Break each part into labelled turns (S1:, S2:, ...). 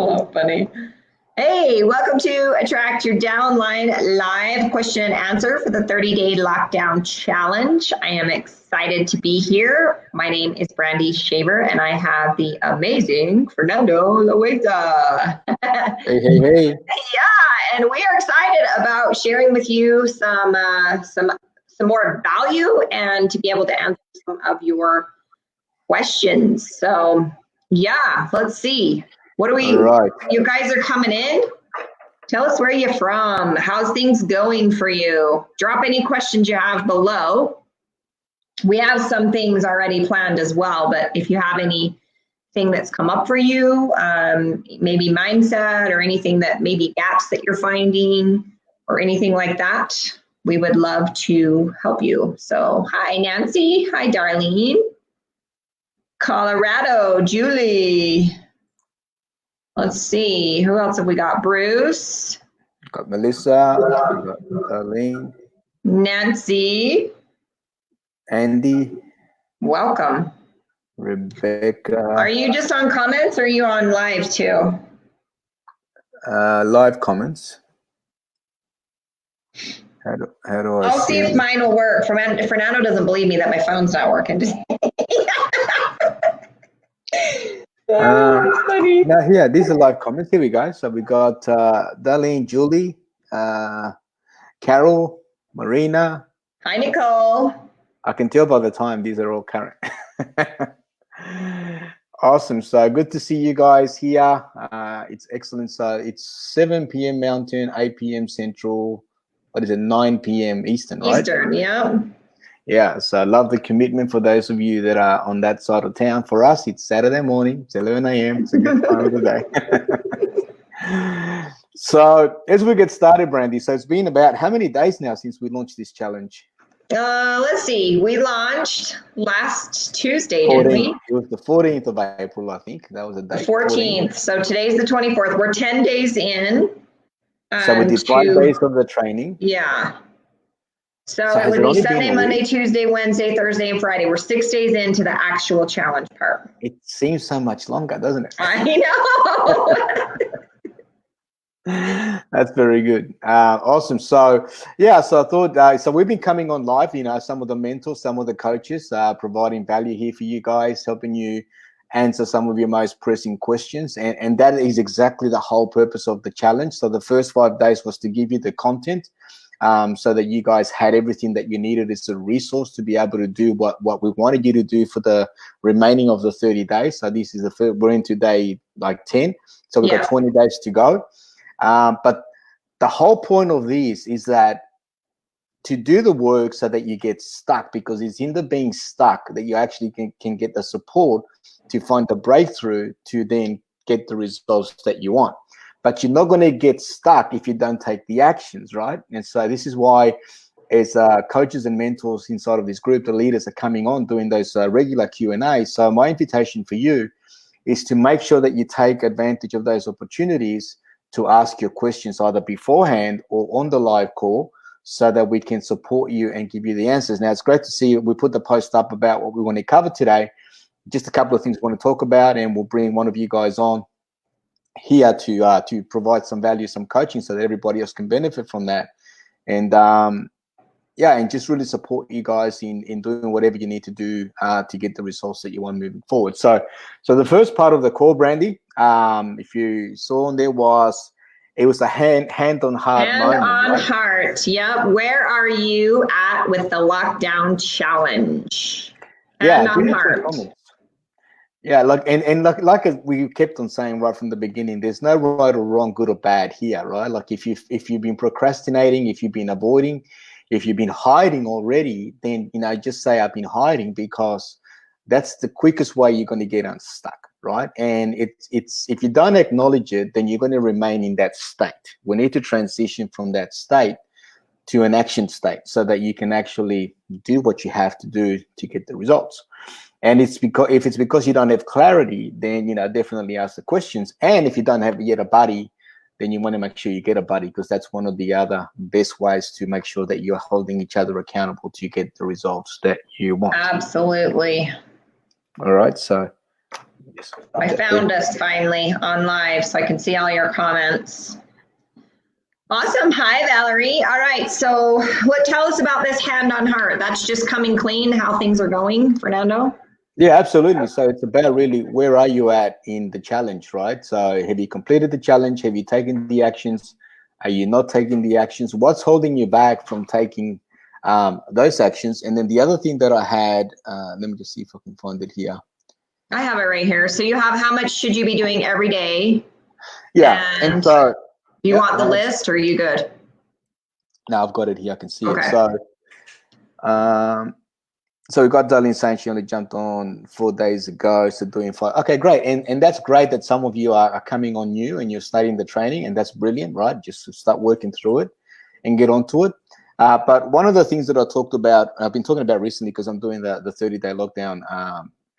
S1: Oh, funny. Hey, welcome to Attract Your Downline live question and answer for the 30-day lockdown challenge. I am excited to be here. My name is Brandy Shaver, and I have the amazing Fernando Loaiza.
S2: Hey.
S1: Yeah, and we are excited about sharing with you some more value and to be able to answer some of your questions. So, yeah, let's see. What are we?
S2: All right.
S1: You guys are coming in. Tell us where you're from. How's things going for you? Drop any questions you have below. We have some things already planned as well, but if you have anything that's come up for you, maybe mindset or anything that maybe gaps that you're finding or anything like that, we would love to help you. So, hi, Nancy. Hi, Darlene. Colorado, Julie. Let's see, who else have we got? Bruce.
S2: Got Melissa. Got Darlene.
S1: Nancy.
S2: Andy.
S1: Welcome.
S2: Rebecca.
S1: Are you just on comments or are you on live too?
S2: Live comments. How do I
S1: I'll see if mine will work. Fernando doesn't believe me that my phone's not working.
S2: Now here, these are live comments. Here we go. So we got Darlene, Julie, Carol, Marina.
S1: Hi, Nicole.
S2: I can tell by the time these are all current. Awesome. So good to see you guys here. It's excellent. So it's 7 p.m. Mountain, 8 p.m. Central. What is it? 9 p.m. Eastern, right?
S1: Eastern, yeah.
S2: Yeah, so I love the commitment for those of you that are on that side of town. For us, it's Saturday morning. It's 11 a.m. It's a good time of the day. So as we get started, Brandy, so it's been about how many days now since we launched this challenge?
S1: Let's see. We launched last Tuesday, didn't we?
S2: It was the 14th of April, I think. That was the date.
S1: 14th. So today's the 24th. We're 10 days in.
S2: So we did 5 days of the training.
S1: Yeah. So it would be Sunday, Monday, Tuesday, Wednesday, Thursday, and Friday. We're 6 days into the actual challenge part.
S2: It seems so much longer, doesn't it?
S1: I
S2: know. That's very good. Awesome. So, yeah, so I thought, so we've been coming on live, some of the mentors, some of the coaches providing value here for you guys, helping you answer some of your most pressing questions. And that is exactly the whole purpose of the challenge. So the first 5 days was to give you the content. So that you guys had everything that you needed as a resource to be able to do what we wanted you to do for the remaining of the 30 days. So this is we're into day like 10. So we've got 20 days to go. But the whole point of this is that to do the work so that you get stuck, because it's in the being stuck that you actually can get the support to find the breakthrough to then get the results that you want. But you're not going to get stuck if you don't take the actions, right? And so this is why as coaches and mentors inside of this group, the leaders are coming on doing those regular Q&A. So my invitation for you is to make sure that you take advantage of those opportunities to ask your questions either beforehand or on the live call so that we can support you and give you the answers. Now, it's great to see we put the post up about what we want to cover today. Just a couple of things we want to talk about, and we'll bring one of you guys on here to provide some value, some coaching so that everybody else can benefit from that. And and just really support you guys in doing whatever you need to do to get the results that you want moving forward. So the first part of the call, Brandy, if you saw on there it was a hand on heart moment.
S1: Hand on heart. Yep. Where are you at with the lockdown challenge? Hand on heart.
S2: Yeah, like we kept on saying right from the beginning, there's no right or wrong, good or bad here, right? Like if you've been procrastinating, if you've been avoiding, if you've been hiding already, then just say I've been hiding, because that's the quickest way you're going to get unstuck, right? And it's if you don't acknowledge it, then you're going to remain in that state. We need to transition from that state to an action state so that you can actually do what you have to do to get the results. And if it's because you don't have clarity, then definitely ask the questions. And if you don't have yet a buddy, then you want to make sure you get a buddy, because that's one of the other best ways to make sure that you're holding each other accountable to get the results that you want.
S1: Absolutely.
S2: All right. So Yes.
S1: I found us finally on live so I can see all your comments. Awesome. Hi, Valerie. All right. So tell us about this hand on heart. That's just coming clean, how things are going, Fernando?
S2: Yeah, absolutely. So it's about really where are you at in the challenge, right? So have you completed the challenge? Have you taken the actions? Are you not taking the actions? What's holding you back from taking those actions? And then the other thing that I had, let me just see if I can find it here.
S1: I have it right here. So you have how much should you be doing every day?
S2: Yeah. And so
S1: do you want the list or are you good?
S2: No, I've got it here. I can see
S1: Okay.
S2: it. So we got Darlene saying she only jumped on 4 days ago, so doing 5. Okay, great. And that's great that some of you are coming on new and you're studying the training, and that's brilliant, right? Just to start working through it and get onto it. But one of the things that I talked about, I've been talking about recently because I'm doing the 30-day lockdown,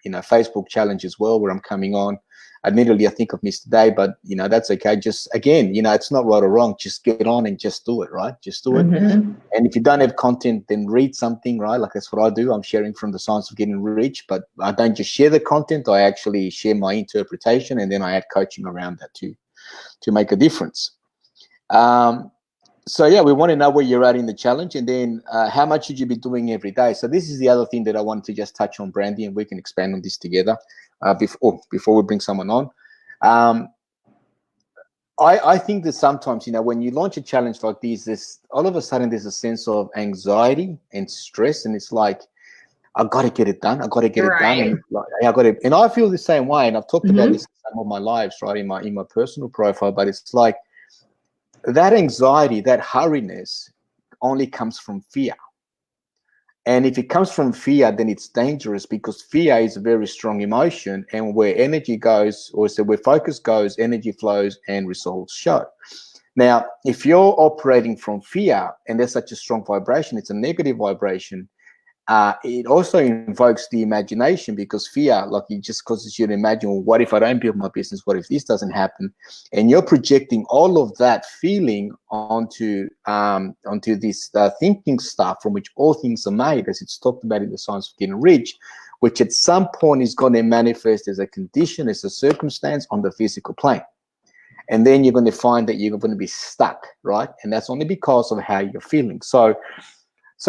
S2: Facebook challenge as well, where I'm coming on. Admittedly, I think I've missed a day, but that's okay. Just again, it's not right or wrong. Just get on and just do it, right? Just do it.
S1: Mm-hmm.
S2: And if you don't have content, then read something, right? Like that's what I do. I'm sharing from the Science of Getting Rich, but I don't just share the content. I actually share my interpretation, and then I add coaching around that to make a difference. So yeah, we want to know where you're at in the challenge, and then how much should you be doing every day? So this is the other thing that I wanted to just touch on, Brandy, and we can expand on this together before we bring someone on. I think that sometimes, when you launch a challenge like this, all of a sudden there's a sense of anxiety and stress, and it's like, I got to get it done. I got to get it done. And like, I got to, and I feel the same way. And I've talked about this in some of my lives, right, in my personal profile. But it's like that anxiety, that hurriness, only comes from fear. And if it comes from fear, then it's dangerous because fear is a very strong emotion, and where energy goes, or so where focus goes, energy flows and results show. Now, if you're operating from fear and there's such a strong vibration, it's a negative vibration, it also invokes the imagination, because fear, like, it just causes you to imagine, well, what if I don't build my business? What if this doesn't happen? And you're projecting all of that feeling onto this thinking stuff from which all things are made, as it's talked about in the Science of Getting Rich, which at some point is going to manifest as a condition, as a circumstance on the physical plane. And then you're going to find that you're going to be stuck, right? And that's only because of how you're feeling. So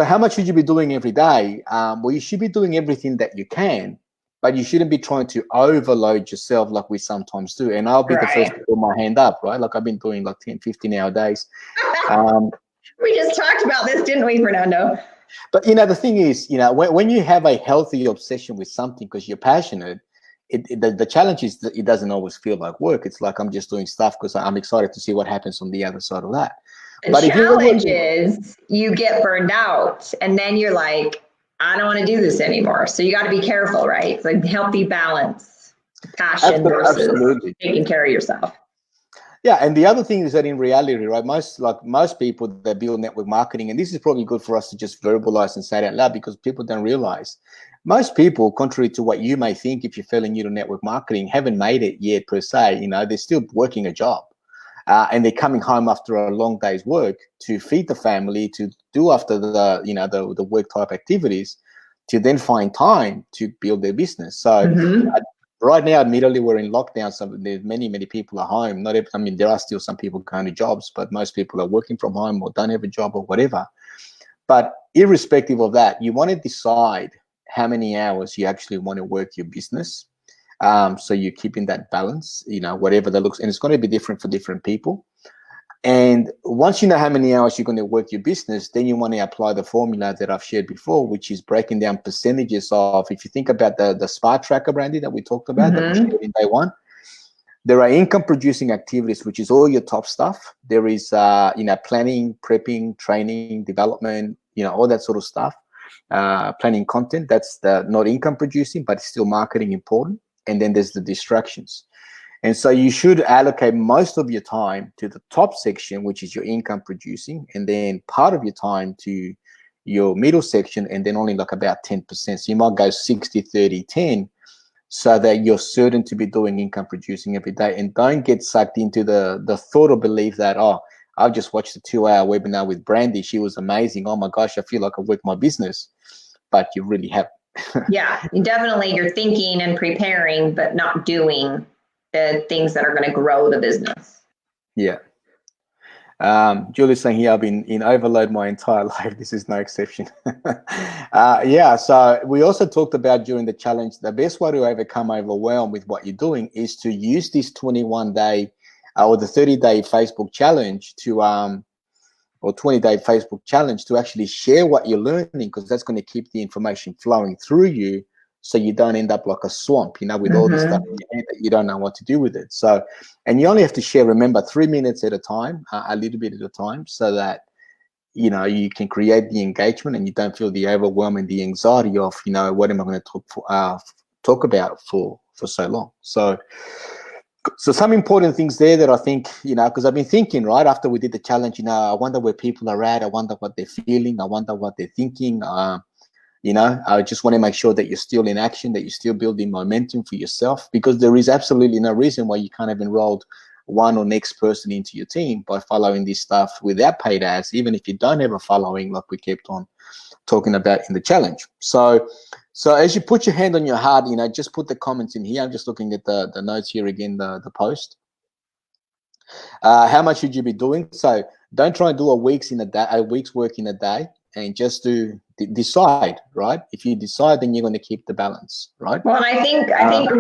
S2: how much should you be doing every day? Well, you should be doing everything that you can, but you shouldn't be trying to overload yourself like we sometimes do. And I'll be the first to put my hand up, right? Like I've been doing like 10, 15-hour days.
S1: We just talked about this, didn't we, Fernando?
S2: But, the thing is, when you have a healthy obsession with something because you're passionate, the challenge is that it doesn't always feel like work. It's like I'm just doing stuff because I'm excited to see what happens on the other side of that.
S1: The challenge is you get burned out and then you're like, I don't want to do this anymore. So you got to be careful, right? It's like healthy balance, passion versus taking care of yourself.
S2: Yeah, and the other thing is that in reality, right, most people that build network marketing, and this is probably good for us to just verbalize and say it out loud because people don't realize, most people, contrary to what you may think if you're fairly new to network marketing, haven't made it yet per se. They're still working a job. And they're coming home after a long day's work to feed the family, to do after the work type activities, to then find time to build their business. So right now, admittedly, we're in lockdown. So there's many people at home. There are still some people going to jobs, but most people are working from home or don't have a job or whatever. But irrespective of that, you want to decide how many hours you actually want to work your business. So you're keeping that balance, whatever that looks, and it's going to be different for different people. And once you know how many hours you're going to work your business, then you want to apply the formula that I've shared before, which is breaking down percentages of, if you think about the SPART tracker, Brandy, that we talked about, that we shared in day one, there are income producing activities, which is all your top stuff. There is, planning, prepping, training, development, all that sort of stuff. Planning content, that's not income producing, but it's still marketing important. And then there's the distractions. And so you should allocate most of your time to the top section, which is your income producing, and then part of your time to your middle section, and then only like about 10%. So you might go 60, 30, 10, so that you're certain to be doing income producing every day. And don't get sucked into the thought or belief that, I've just watched a 2-hour webinar with Brandy. She was amazing. Oh my gosh, I feel like I worked my business. But you really haven't.
S1: Yeah, definitely you're thinking and preparing, but not doing the things that are going to grow the business.
S2: Yeah. Julie's saying here, I've been in overload my entire life. This is no exception. Yeah, so we also talked about during the challenge, the best way to overcome overwhelm with what you're doing is to use this 21-day or the 30-day Facebook challenge to, or 20-day Facebook challenge to actually share what you're learning, because that's going to keep the information flowing through you, so you don't end up like a swamp, with all this stuff in your head that you don't know what to do with it. So, and you only have to share, remember, 3 minutes at a time, a little bit at a time, so that you can create the engagement and you don't feel the overwhelm and the anxiety of what am I going to talk about for so long. So some important things there that I think, because I've been thinking, right, after we did the challenge, I wonder where people are at. I wonder what they're feeling. I wonder what they're thinking. I just want to make sure that you're still in action, that you're still building momentum for yourself, because there is absolutely no reason why you can't have enrolled one or next person into your team by following this stuff without paid ads, even if you don't have a following, like we kept on talking about in the challenge. So as you put your hand on your heart, just put the comments in here. I'm just looking at the notes here again, the post. How much should you be doing? So don't try and do a week's work in a day, and just decide, right? If you decide, then you're going to keep the balance, right?
S1: Well, I think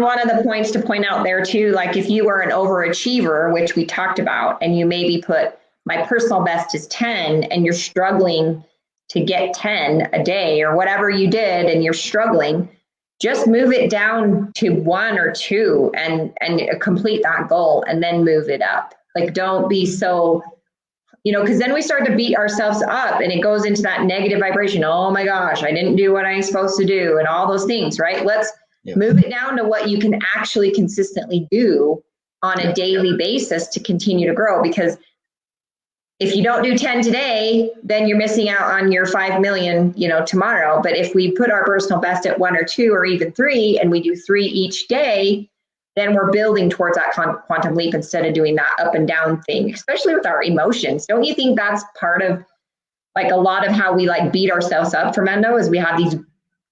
S1: one of the points to point out there too, like if you were an overachiever, which we talked about, and you maybe put my personal best is 10 and you're struggling to get 10 a day or whatever you did and you're struggling, just move it down to 1 or 2 and complete that goal and then move it up. Like, don't be so, because then we start to beat ourselves up and it goes into that negative vibration. Oh my gosh, I didn't do what I'm supposed to do and all those things, right? Let's move it down to what you can actually consistently do on a daily basis to continue to grow. Because if you don't do 10 today, then you're missing out on your 5 million, tomorrow. But if we put our personal best at 1 or 2 or even 3, and we do 3 each day, then we're building towards that quantum leap instead of doing that up and down thing, especially with our emotions. Don't you think that's part of like a lot of how we like beat ourselves up, Fernando, is we have these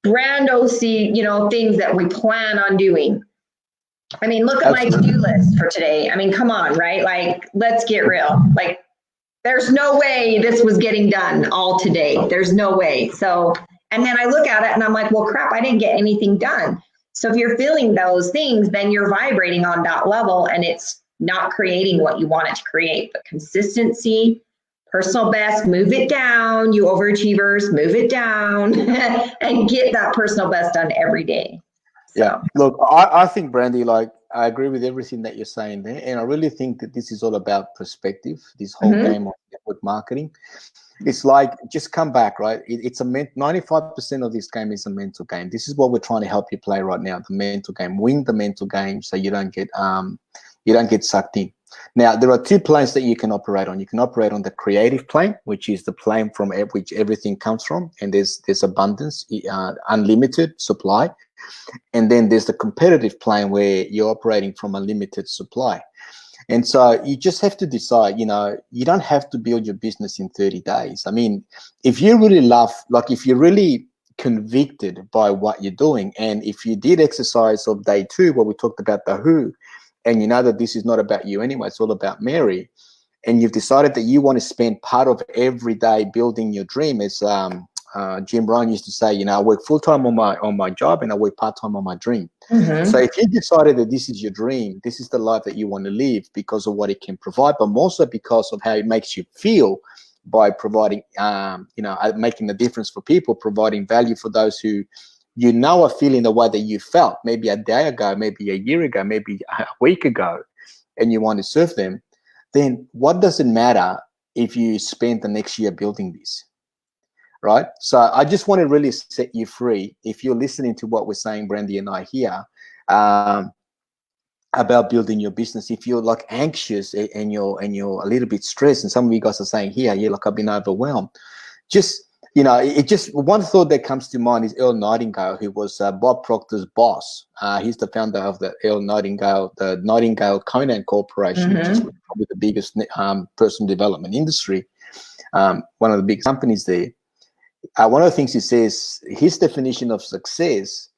S1: grandiose, things that we plan on doing. I mean, look at my to-do list for today. I mean, come on, right? Like, let's get real. Like, there's no way this was getting done all today. There's no way. So, and then I look at it and I'm like, well, crap, I didn't get anything done. So if you're feeling those things, then you're vibrating on that level and it's not creating what you want it to create. But consistency, personal best, move it down. You overachievers, move it down and get that personal best done every day. So.
S2: Yeah, look, I think, Brandy, like, I agree with everything that you're saying there. And I really think that this is all about perspective, this whole game of network marketing. It's like, just come back, right? It's 95% of this game is a mental game. This is what we're trying to help you play right now, the mental game. Win the mental game so you don't get sucked in. Now, there are 2 planes that you can operate on. You can operate on the creative plane, which is the plane from which everything comes from, and there's abundance, unlimited supply. And then there's the competitive plane where you're operating from a limited supply. And so you just have to decide, you don't have to build your business in 30 days. I mean, if you really if you're really convicted by what you're doing, and if you did exercise of day 2, where we talked about the who, and you know that this is not about you anyway, it's all about Mary, and you've decided that you want to spend part of every day building your dream, as Jim Rohn used to say, I work full-time on my job and I work part-time on my dream. So if you decided that this is your dream, this is the life that you want to live because of what it can provide, but more so because of how it makes you feel by providing, making a difference for people, providing value for those who are feeling the way that you felt maybe a day ago, maybe a year ago, maybe a week ago, and you want to serve them, then what does it matter if you spend the next year building this? Right? So I just want to really set you free. If you're listening to what we're saying, Brandy and I here, about building your business, if you're like anxious and you're a little bit stressed, and some of you guys are saying here, like, I've been overwhelmed. Just, one thought that comes to mind is Earl Nightingale, who was Bob Proctor's boss. He's the founder of the Nightingale Conant Corporation, which is probably the biggest personal development industry, one of the big companies there. One of the things he says, his definition of success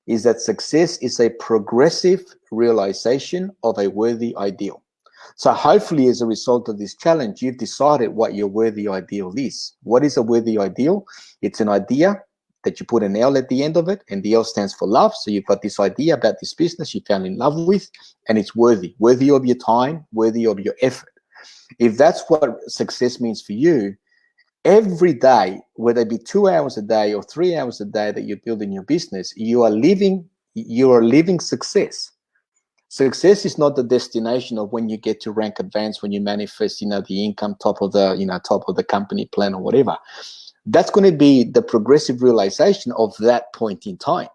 S2: is that success is a progressive realization of a worthy ideal. So hopefully as a result of this challenge, you've decided what your worthy ideal is. What is a worthy ideal? It's an idea that you put an L at the end of it, and the L stands for love. So you've got this idea about this business you fell in love with, and it's worthy of your time, worthy of your effort. If that's what success means for you, every day, whether it be 2 hours a day or 3 hours a day that you're building your business, you are living success. Success is not the destination of when you get to rank advance, when you manifest, the income top of the company plan or whatever. That's going to be the progressive realization of that point in time.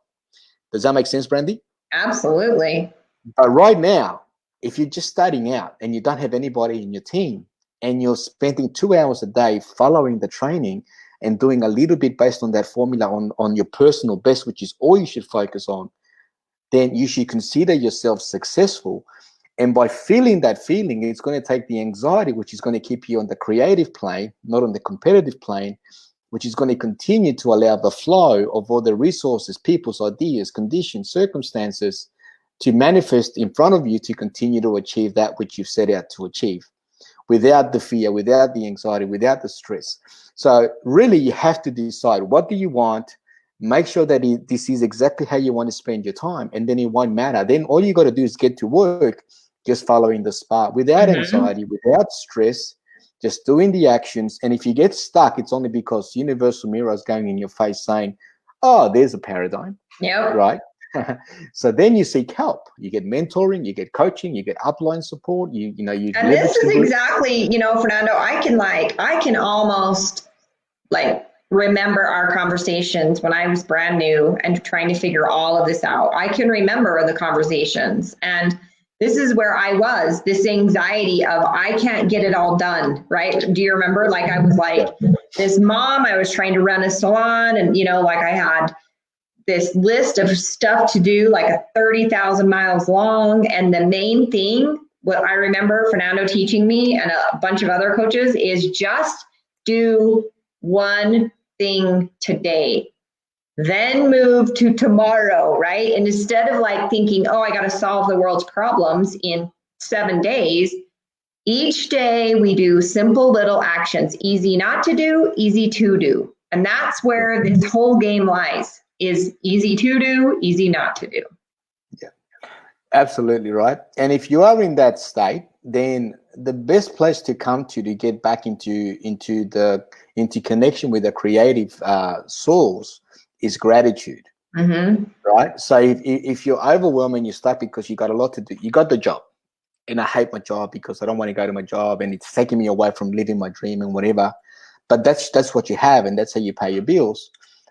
S2: Does that make sense, Brandy?
S1: Absolutely.
S2: But right now, if you're just starting out and you don't have anybody in your team and you're spending 2 hours a day following the training and doing a little bit based on that formula on your personal best, which is all you should focus on, then you should consider yourself successful. And by feeling that feeling, it's going to take the anxiety, which is going to keep you on the creative plane, not on the competitive plane, which is going to continue to allow the flow of all the resources, people's ideas, conditions, circumstances to manifest in front of you to continue to achieve that which you've set out to achieve without the fear, without the anxiety, without the stress. So really you have to decide, what do you want? Make sure that this is exactly how you want to spend your time, and then it won't matter. Then all you got to do is get to work, just following the spark without anxiety, without stress, just doing the actions. And if you get stuck, it's only because universal mirror is going in your face saying, oh, there's a paradigm.
S1: Yep.
S2: Right? So then you seek help. You get mentoring, you get coaching, you get upline support. You
S1: And this is exactly, Fernando, I can almost remember our conversations when I was brand new and trying to figure all of this out. I can remember the conversations, and this is where I was, this anxiety of I can't get it all done, right? Do you remember? I was this mom, I was trying to run a salon, and I had this list of stuff to do, 30,000 miles long. And the main thing, what I remember Fernando teaching me and a bunch of other coaches, is just do one thing today, then move to tomorrow, right? And instead of thinking, oh, I got to solve the world's problems in 7 days, each day we do simple little actions, easy not to do, easy to do. And that's where this whole game lies, is easy to do, easy not to do.
S2: Yeah, absolutely right. And if you are in that state, then the best place to come to get back into connection with a creative source is gratitude. Right? So if you're overwhelmed and you're stuck because you got a lot to do, you got the job, and I hate my job because I don't want to go to my job and it's taking me away from living my dream and whatever, but that's what you have and that's how you pay your bills,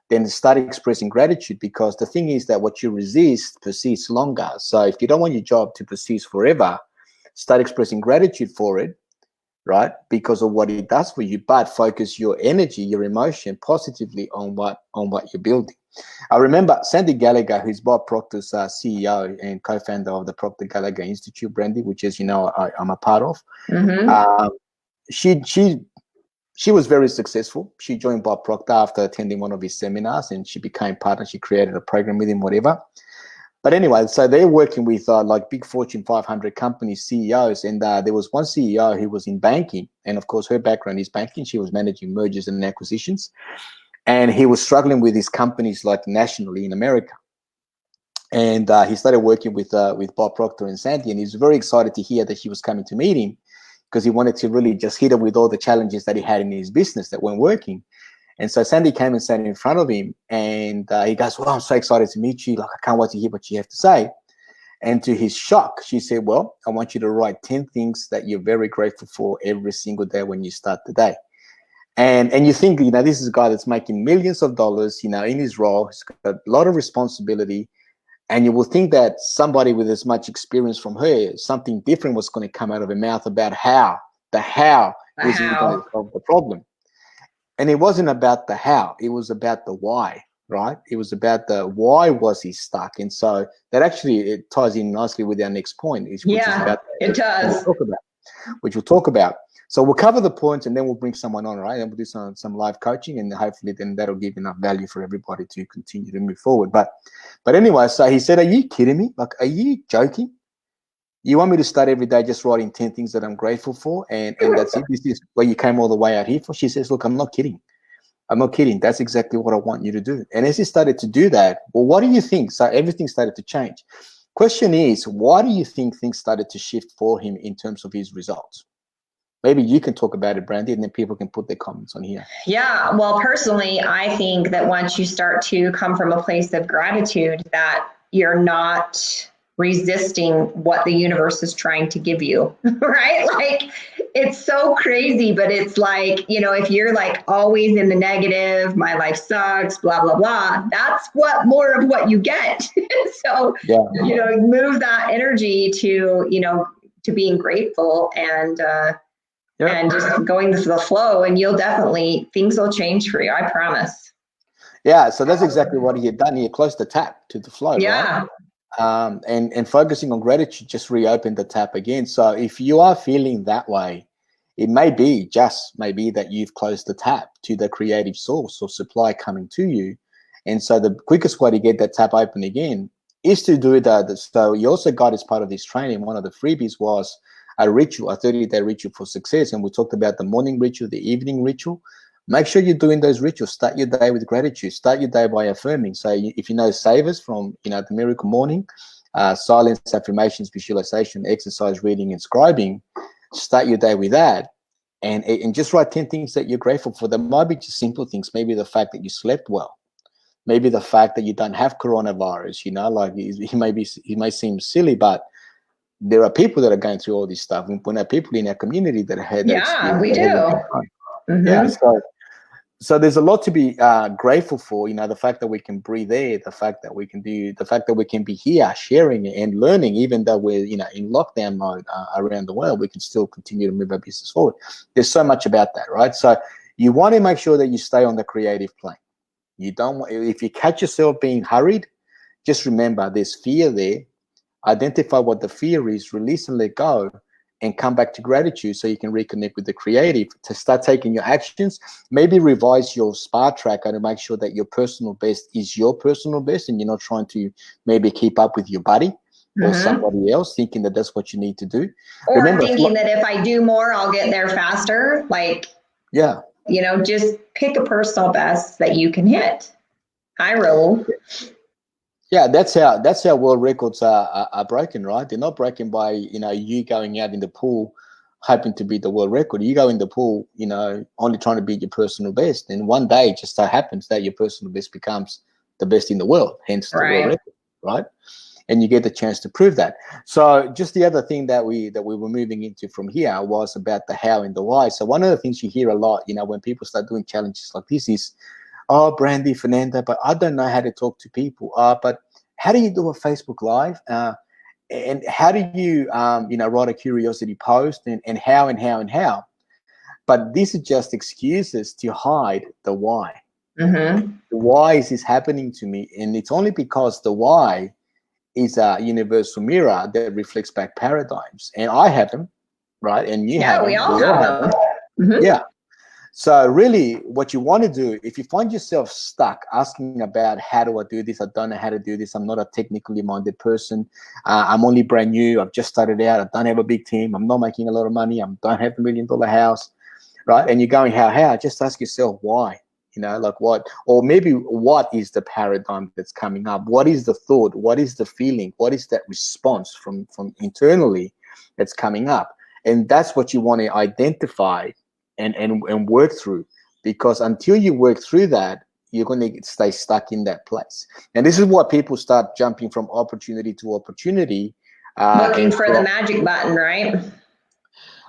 S2: then start expressing gratitude, because the thing is that what you resist persists longer. So if you don't want your job to persist forever, start expressing gratitude for it, right? Because of what it does for you, but focus your energy, your emotion positively on what you're building. I remember Sandy Gallagher, who's Bob Proctor's CEO and co-founder of the Proctor Gallagher Institute, Brandy, which, as you know, I'm a part of. She was very successful. She joined Bob Proctor after attending one of his seminars, and she became partner. She created a program with him, whatever. But anyway, so they're working with big Fortune 500 company CEOs, and there was one CEO who was in banking, and of course her background is banking. She was managing mergers and acquisitions, and he was struggling with his companies nationally in America. And he started working with Bob Proctor and Sandy, and he was very excited to hear that she was coming to meet him, because he wanted to really just hit him with all the challenges that he had in his business that weren't working. And so Sandy came and sat in front of him, and he goes, well, I'm so excited to meet you. I can't wait to hear what you have to say. And to his shock, she said, well, I want you to write 10 things that you're very grateful for every single day when you start the day. And you think, this is a guy that's making millions of dollars, in his role. He's got a lot of responsibility. And you will think that somebody with as much experience from her, something different was going to come out of her mouth about how is going to solve the problem. And it wasn't about the how, it was about the why, right? It was about the why was he stuck. And so that actually, it ties in nicely with our next point.
S1: It does.
S2: Talk about. which we'll talk about. So we'll cover the points and then we'll bring someone on, right? And we'll do some live coaching, and hopefully then that'll give enough value for everybody to continue to move forward. But anyway, so he said, are you kidding me? Like, are you joking? You want me to start every day just writing 10 things that I'm grateful for, and that's it? This is what you came all the way out here for? She says, look, I'm not kidding. I'm not kidding. That's exactly what I want you to do. And as he started to do that, well, what do you think? So everything started to change. Question is, why do you think things started to shift for him in terms of his results? Maybe you can talk about it, Brandy, and then people can put their comments on here.
S1: Yeah, well, personally, I think that once you start to come from a place of gratitude, that you're not resisting what the universe is trying to give you, right? Like, it's so crazy, but it's like, you know, if you're like always in the negative, my life sucks, blah, blah, blah, that's what more of what you get. So, you know, move that energy to, you know, to being grateful and just going with the flow, and you'll definitely, things will change for you. I promise.
S2: Yeah. So that's exactly what he had done. He had closed the tap to the flow.
S1: Yeah.
S2: Right? And focusing on gratitude just reopened the tap again. So if you are feeling that way, it may be that you've closed the tap to the creative source or supply coming to you. And so the quickest way to get that tap open again is to do that. So you also got, as part of this training, one of the freebies was a ritual, a 30-day ritual for success. And we talked about the morning ritual, the evening ritual. Make sure you're doing those rituals. Start your day with gratitude. Start your day by affirming. So if you know Savers from, you know, the Miracle Morning, silence, affirmations, visualization, exercise, reading, and scribing, start your day with that. And just write 10 things that you're grateful for. There might be just simple things. Maybe the fact that you slept well. Maybe the fact that you don't have coronavirus, you know, like it may seem silly, but there are people that are going through all this stuff. We have people in our community that have had that experience.
S1: We do. Mm-hmm.
S2: Yeah, so there's a lot to be grateful for. You know, the fact that we can breathe air, the fact that we can be here sharing and learning, even though we're, you know, in lockdown mode around the world, we can still continue to move our business forward. There's so much about that, right? So you want to make sure that you stay on the creative plane. You don't want, if you catch yourself being hurried, just remember there's fear there. Identify what the fear is, release and let go, and come back to gratitude so you can reconnect with the creative to start taking your actions. Maybe revise your SPA tracker to make sure that your personal best is your personal best and you're not trying to maybe keep up with your buddy or somebody else, thinking that that's what you need to do.
S1: Or remember, thinking that if I do more, I'll get there faster. Like,
S2: yeah,
S1: you know, just pick a personal best that you can hit. Hi, Raul.
S2: Yeah, that's how world records are broken, right? They're not broken by, you know, you going out in the pool hoping to beat the world record. You go in the pool, you know, only trying to beat your personal best, and one day it just so happens that your personal best becomes the best in the world, hence the world record, right? And you get the chance to prove that. So just the other thing that we were moving into from here was about the how and the why. So one of the things you hear a lot, you know, when people start doing challenges like this is, oh, Brandy, Fernanda, but I don't know how to talk to people. But how do you do a Facebook Live? And how do you, you know, write a curiosity post and how? But these are just excuses to hide the why. The why is this happening to me? And it's only because the why is a universal mirror that reflects back paradigms. And I have them, right? And you have them.
S1: We all have them.
S2: Yeah. So really what you want to do, if you find yourself stuck asking about how do I do this, I don't know how to do this, I'm not a technically minded person, I'm only brand new, I've just started out, I don't have a big team, I'm not making a lot of money, I don't have $1 million house, right? And you're going, how? Just ask yourself why, you know, like what, or maybe what is the paradigm that's coming up? What is the thought? What is the feeling? What is that response from internally that's coming up? And that's what you want to identify and work through, because until you work through that, you're going to stay stuck in that place. And this is what people start jumping from opportunity to opportunity.
S1: Looking for the magic button, right?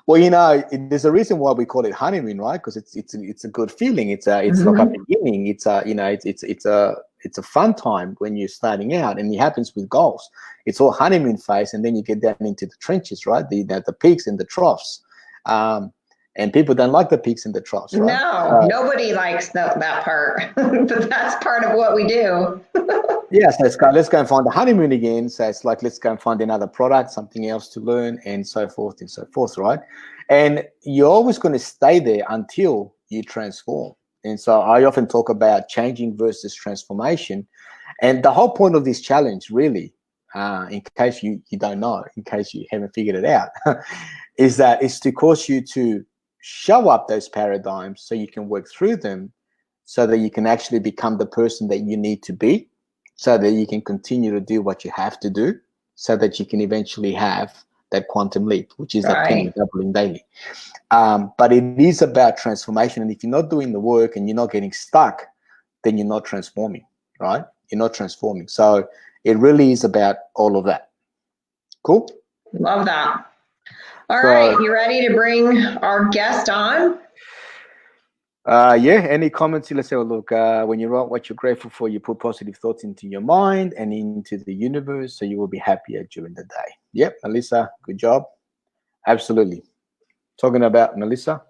S2: Well, you know, there's a reason why we call it honeymoon, right? Because it's a good feeling. It's like a beginning. It's a, you know, it's a fun time when you're starting out, and it happens with goals. It's all honeymoon phase, and then you get down into the trenches, right? The peaks and the troughs. And people don't like the peaks and the troughs, right?
S1: No, nobody likes that part. But that's part of what we do.
S2: Yeah, so let's go and find the honeymoon again. So it's like, let's go and find another product, something else to learn, and so forth, right? And you're always going to stay there until you transform. And so I often talk about changing versus transformation. And the whole point of this challenge, really, in case you don't know, in case you haven't figured it out, is that it's to cause you to show up those paradigms so you can work through them, so that you can actually become the person that you need to be, so that you can continue to do what you have to do, so that you can eventually have that quantum leap, which is that penny doubling daily. But it is about transformation. And if you're not doing the work and you're not getting stuck, then you're not transforming, right? You're not transforming. So it really is about all of that. Cool?
S1: Love that. All right, you ready to bring our guest on?
S2: Yeah, any comments? Let's have a look. When you write what you're grateful for, you put positive thoughts into your mind and into the universe, so you will be happier during the day. Yep, Melissa, good job. Absolutely. Talking about Melissa.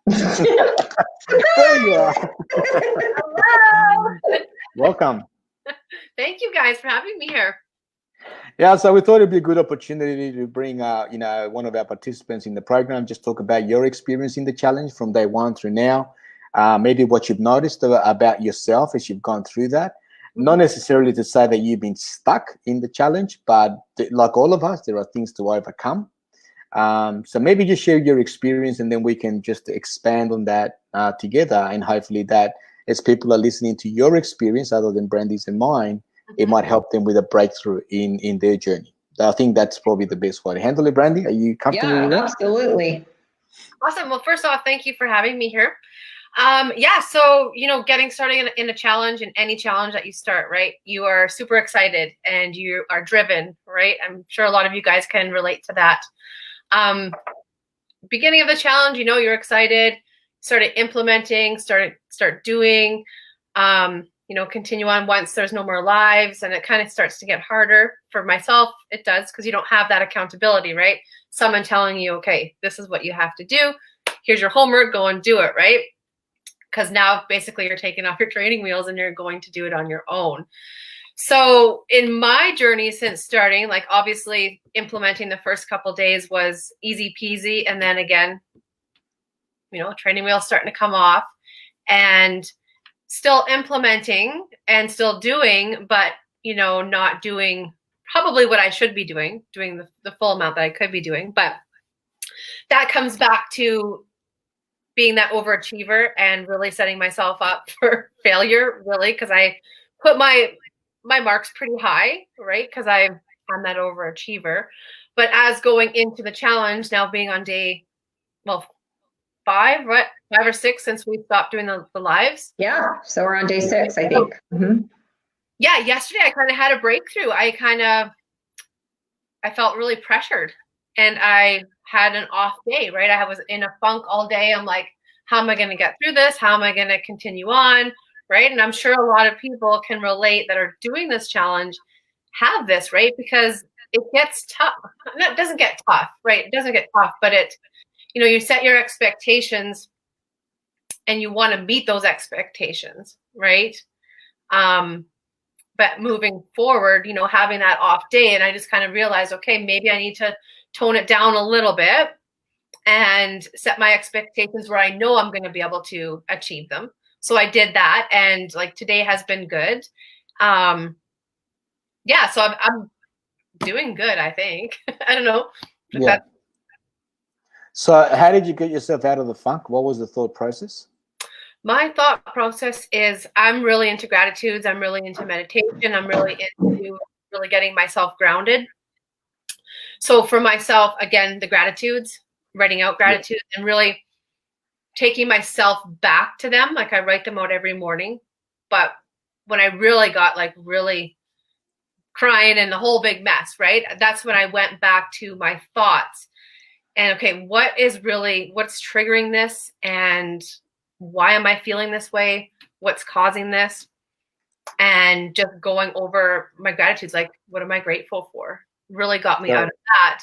S2: There you are.
S3: Hello.
S2: Welcome.
S3: Thank you guys for having me here.
S2: Yeah, so we thought it'd be a good opportunity to bring, one of our participants in the program, just talk about your experience in the challenge from day one through now. Maybe what you've noticed about yourself as you've gone through that. Not necessarily to say that you've been stuck in the challenge, but like all of us, there are things to overcome. So maybe just share your experience, and then we can just expand on that together. And hopefully that as people are listening to your experience, other than Brandy's and mine, it might help them with a breakthrough in their journey. I think that's probably the best way to handle it. Brandy, are you comfortable with that?
S1: Yeah, absolutely.
S3: Awesome. Well, first off, thank you for having me here. So, getting started in a challenge, and any challenge that you start, right? You are super excited and you are driven, right? I'm sure a lot of you guys can relate to that. Beginning of the challenge, you're excited, started implementing, start doing, continue on once there's no more lives, and it kind of starts to get harder. For myself, it does, because you don't have that accountability, right? Someone telling you, okay, this is what you have to do. Here's your homework, go and do it, right? Because now basically you're taking off your training wheels and you're going to do it on your own. So in my journey since starting, like obviously implementing the first couple of days was easy peasy. And then again, training wheels starting to come off, and still implementing and still doing, but, not doing probably what I should be doing the full amount that I could be doing. But that comes back to being that overachiever and really setting myself up for failure, really, because I put my marks pretty high, right? Because I'm that overachiever. But as going into the challenge, now being on day, 5 or 6 since we stopped doing the lives.
S1: Yeah, so we're on day 6, I think.
S3: Yeah, yesterday I kind of had a breakthrough. I felt really pressured, and I had an off day, right? I was in a funk all day. I'm like, how am I going to get through this? How am I going to continue on, right? And I'm sure a lot of people can relate that are doing this challenge have this, right? Because it gets tough. No, it doesn't get tough, right? It doesn't get tough, but you set your expectations and you want to meet those expectations, right? But moving forward, having that off day, and I just kind of realized, okay, maybe I need to tone it down a little bit and set my expectations where I know I'm going to be able to achieve them. So I did that, and like today has been good. So I'm doing good, I think. I don't know.
S2: Yeah. So how did you get yourself out of the funk? What was the thought process?
S3: My thought process is I'm really into gratitudes. I'm really into meditation. I'm really into really getting myself grounded. So for myself, again, the gratitudes, writing out gratitudes, and really taking myself back to them. Like I write them out every morning. But when I really got really crying and the whole big mess, right? That's when I went back to my thoughts. And okay, what's triggering this? And why am I feeling this way? What's causing this? And just going over my gratitudes, like, what am I grateful for? Really got me out of that.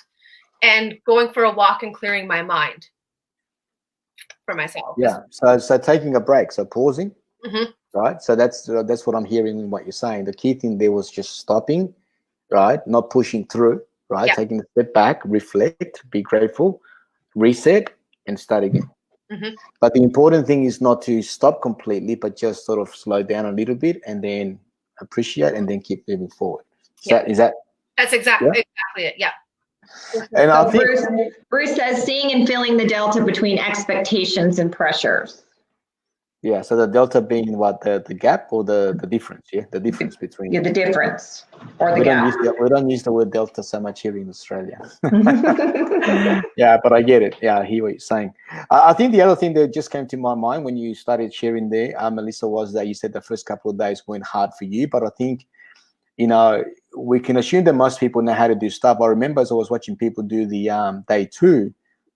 S3: And going for a walk and clearing my mind for myself.
S2: Yeah. So taking a break, so pausing.
S3: Mm-hmm.
S2: right? So that's what I'm hearing in what you're saying. The key thing there was just stopping, right? Not pushing through, right?
S3: Yeah.
S2: Taking a step back, reflect, be grateful, reset, and start again.
S3: Mhm.
S2: But the important thing is not to stop completely, but just sort of slow down a little bit and then appreciate and then keep moving forward. Is that
S3: That's exactly it. Yeah.
S2: and I
S1: So
S2: think
S1: Bruce says seeing and feeling the delta between expectations and pressures.
S2: yeah, so the delta being what, the gap or the difference, yeah, the difference between.
S1: Yeah, the difference or the
S2: we
S1: gap.
S2: don't use the word delta so much here in Australia. Yeah, but I get it. Yeah, I hear what you're saying. I think the other thing that just came to my mind when you started sharing there, Melissa, was that you said the first couple of days went hard for you, but I think, you know, we can assume that most people know how to do stuff. I remember as I was watching people do the day 2,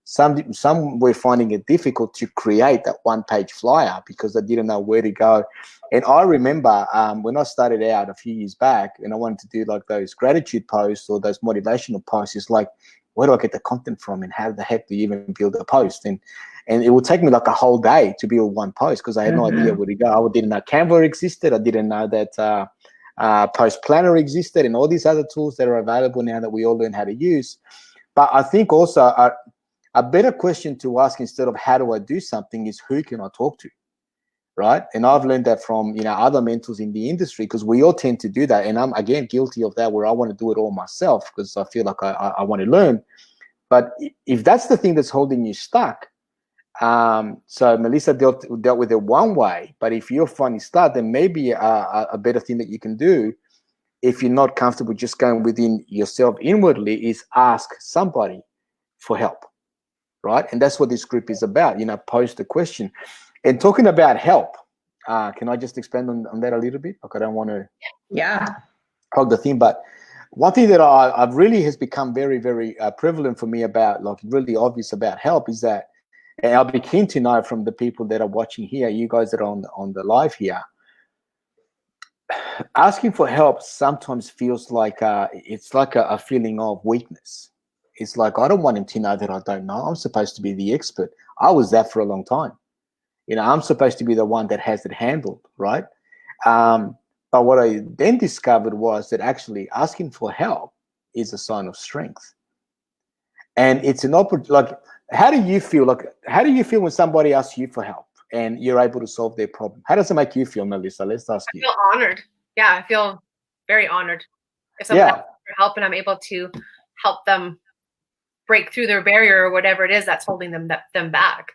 S2: some were finding it difficult to create that one-page flyer because they didn't know where to go. And I remember when I started out a few years back and I wanted to do like those gratitude posts or those motivational posts, it's like, where do I get the content from and how the heck do you even build a post? And it would take me like a whole day to build one post because I had no idea where to go. I didn't know Canva existed. I didn't know that Post Planner existed and all these other tools that are available now that we all learn how to use. But I think also a better question to ask instead of how do I do something is who can I talk to, right? And I've learned that from, you know, other mentors in the industry because we all tend to do that. And I'm, again, guilty of that where I want to do it all myself because I feel like I want to learn. But if that's the thing that's holding you stuck, so Melissa dealt with it one way, but if you're finding stuck, then maybe a better thing that you can do if you're not comfortable just going within yourself inwardly is ask somebody for help. Right, and that's what this group is about. You know, pose the question. And talking about help, can I just expand on that a little bit? Like, I don't want to hog the theme, but one thing that I've really has become very, very prevalent for me about, like, really obvious about help is that, and I'll be keen to know from the people that are watching here, you guys that are on the live here, asking for help sometimes feels like it's like a feeling of weakness. It's like, I don't want him to know that I don't know. I'm supposed to be the expert. I was that for a long time. You know, I'm supposed to be the one that has it handled, right? But what I then discovered was that actually asking for help is a sign of strength. And it's an opportunity. Like, how do you feel? Like, how do you feel when somebody asks you for help and you're able to solve their problem? How does it make you feel, Melissa? Let's ask you.
S3: I feel honored. Yeah, I feel very honored. If someone asks for help and I'm able to help them break through their barrier or whatever it is that's holding them back.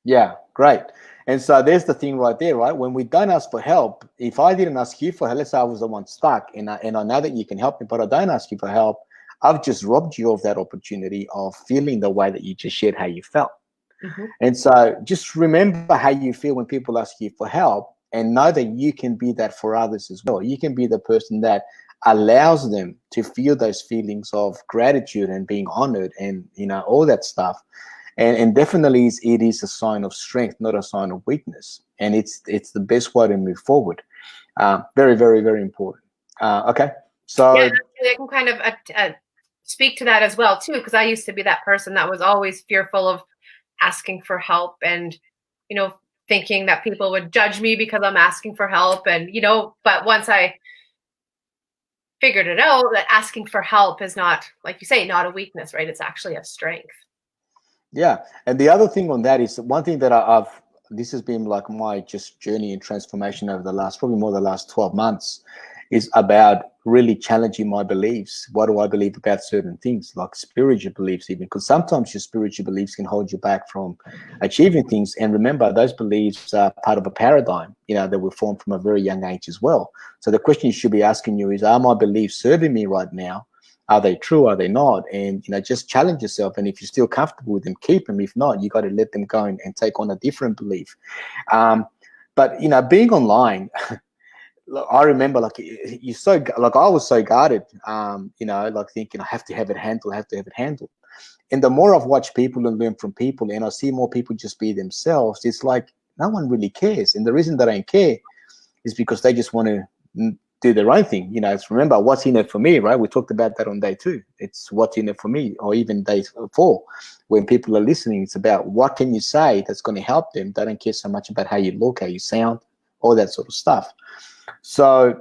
S2: Yeah, great. And so there's the thing right there, right? When we don't ask for help, if I didn't ask you for help, let's say I was the one stuck and I know that you can help me, but I don't ask you for help, I've just robbed you of that opportunity of feeling the way that you just shared how you felt. And so just remember how you feel when people ask you for help and know that you can be that for others as well. You can be the person that allows them to feel those feelings of gratitude and being honored and, you know, all that stuff. And definitely it is a sign of strength, not a sign of weakness. And it's the best way to move forward. Very, very, very important. Okay. So
S3: yeah, I can kind of speak to that as well too, because I used to be that person that was always fearful of asking for help and, you know, thinking that people would judge me because I'm asking for help. And, you know, but once I figured it out that asking for help is not, like you say, not a weakness, right? It's actually a strength.
S2: Yeah. And the other thing on that is one thing that this has been like my just journey and transformation over the last 12 months is about really challenging my beliefs. What do I believe about certain things, like spiritual beliefs even? Because sometimes your spiritual beliefs can hold you back from achieving things. And remember, those beliefs are part of a paradigm, you know, that were formed from a very young age as well. So the question you should be asking you is, are my beliefs serving me right now? Are they true? Are they not? And, you know, just challenge yourself. And if you're still comfortable with them, keep them. If not, you got to let them go and take on a different belief. But, you know, being online, I remember like I was so guarded, you know, like thinking I have to have it handled. And the more I've watched people and learned from people and I see more people just be themselves, it's like no one really cares. And the reason they don't care is because they just want to do their own thing. You know, it's remember what's in it for me, right? We talked about that on day 2. It's what's in it for me, or even day 4. When people are listening, it's about what can you say that's going to help them. They don't care so much about how you look, how you sound, all that sort of stuff. So,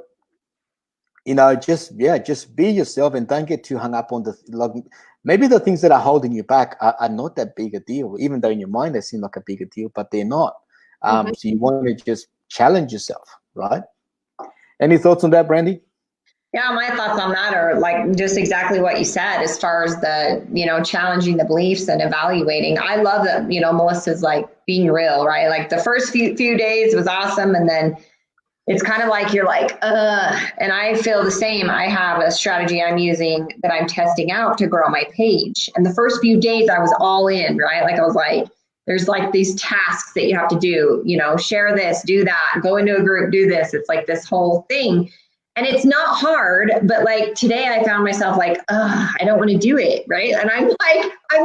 S2: just be yourself and don't get too hung up on maybe the things that are holding you back are not that big a deal, even though in your mind they seem like a bigger deal, but they're not. So you want to just challenge yourself, right? Any thoughts on that, Brandy?
S1: Yeah, my thoughts on that are like just exactly what you said as far as the, challenging the beliefs and evaluating. I love that, Melissa's like being real, right? Like the first few days was awesome. And then it's kind of like you're like, and I feel the same. I have a strategy I'm using that I'm testing out to grow my page. And the first few days I was all in, right? Like I was like, there's like these tasks that you have to do, share this, do that, go into a group, do this. It's like this whole thing. And it's not hard, but like today I found myself like, I don't want to do it, right? And I'm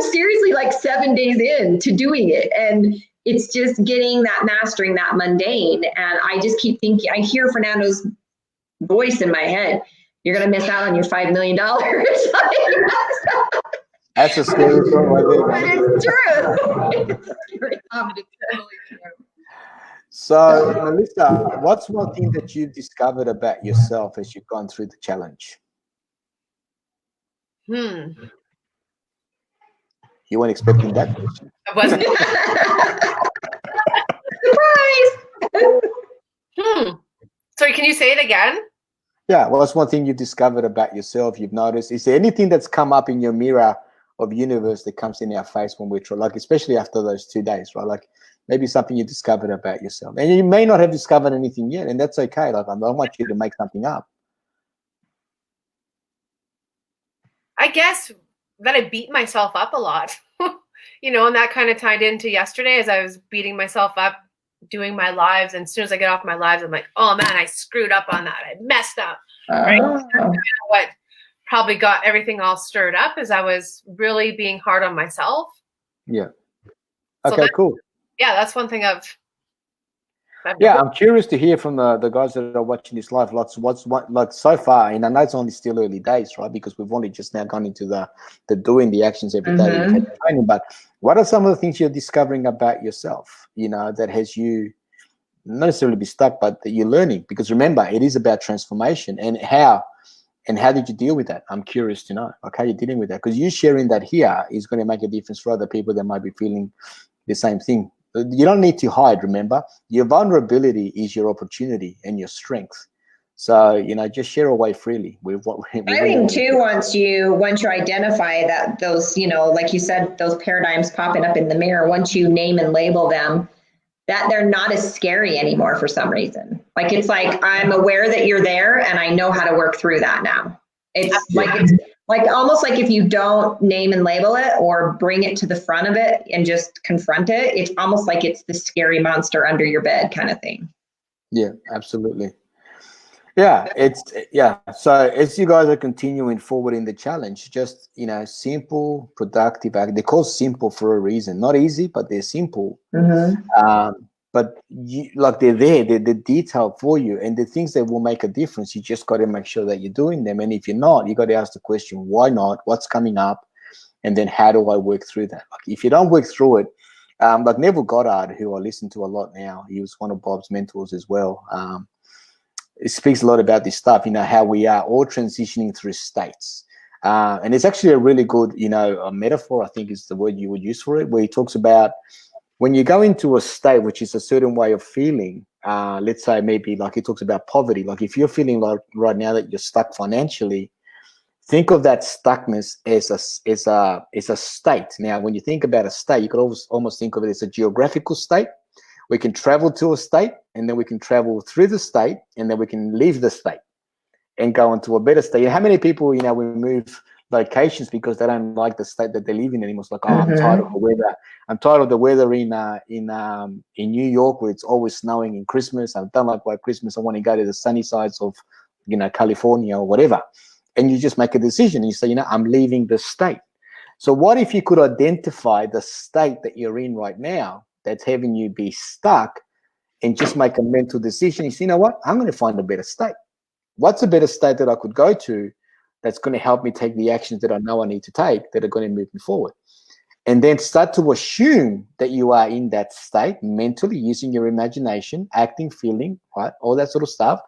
S1: seriously like 7 days in to doing it. And it's just mastering that mundane. And I just keep thinking, I hear Fernando's voice in my head, you're going to miss out on your $5 million.
S2: That's a scary thought right there.
S1: But it's true. It's scary, but it's totally true.
S2: So, Melissa, what's one thing that you've discovered about yourself as you've gone through the challenge? You weren't expecting that question.
S3: I wasn't.
S1: Surprise!
S3: Sorry, can you say it again?
S2: Yeah, what's one thing you've discovered about yourself, you've noticed? Is there anything that's come up in your mirror of universe that comes in our face when we're like, especially after those 2 days, right? Like maybe something you discovered about yourself. And you may not have discovered anything yet, and that's okay. Like I don't want you to make something up.
S3: I guess that I beat myself up a lot, and that kind of tied into yesterday as I was beating myself up doing my lives. And as soon as I get off my lives, I'm like, oh man, I screwed up on that. I messed up. Right? That's kind of what probably got everything all stirred up as I was really being hard on myself.
S2: Yeah. Okay, cool.
S3: Yeah, that's one thing
S2: I'm curious to hear from the guys that are watching this live. What's so far, and I know it's only still early days, right? Because we've only just now gone into the doing the actions every day. Training, but what are some of the things you're discovering about yourself? That has you not necessarily be stuck, but that you're learning. Because remember, it is about transformation and how did you deal with that? I'm curious to know. Like how you're dealing with that, because you sharing that here is going to make a difference for other people that might be feeling the same thing. You don't need to hide, remember. Your vulnerability is your opportunity and your strength. So, just share away freely with what I
S1: think too, once you identify that those, like you said, those paradigms popping up in the mirror, once you name and label them, that they're not as scary anymore for some reason. Like, it's like, I'm aware that you're there and I know how to work through that now. It's like almost like if you don't name and label it or bring it to the front of it and just confront it, it's almost like it's the scary monster under your bed kind of thing. Yeah,
S2: absolutely. Yeah, So as you guys are continuing forward in the challenge, just, simple, productive. They're called simple for a reason. Not easy, but they're simple. But they're there, they're detailed for you, and the things that will make a difference, you just got to make sure that you're doing them. And if you're not, you got to ask the question, why not? What's coming up? And then how do I work through that? Like if you don't work through it, like Neville Goddard, who I listen to a lot now, he was one of Bob's mentors as well. It speaks a lot about this stuff, how we are all transitioning through states. And it's actually a really good, a metaphor, I think is the word you would use for it, where he talks about when you go into a state, which is a certain way of feeling, let's say maybe like he talks about poverty. Like if you're feeling like right now that you're stuck financially, think of that stuckness as a state. Now, when you think about a state, you could almost think of it as a geographical state. We can travel to a state, and then we can travel through the state, and then we can leave the state and go into a better state. How many people, we move locations because they don't like the state that they live in anymore. It's like, I'm tired of the weather. I'm tired of the weather in New York where it's always snowing in Christmas. I don't like white Christmas. I want to go to the sunny sides of, California or whatever. And you just make a decision and you say, I'm leaving the state. So what if you could identify the state that you're in right now that's having you be stuck and just make a mental decision? You say, what? I'm going to find a better state. What's a better state that I could go to that's going to help me take the actions that I know I need to take that are going to move me forward? and then start to assume that you are in that state mentally, using your imagination, acting, feeling, right, all that sort of stuff,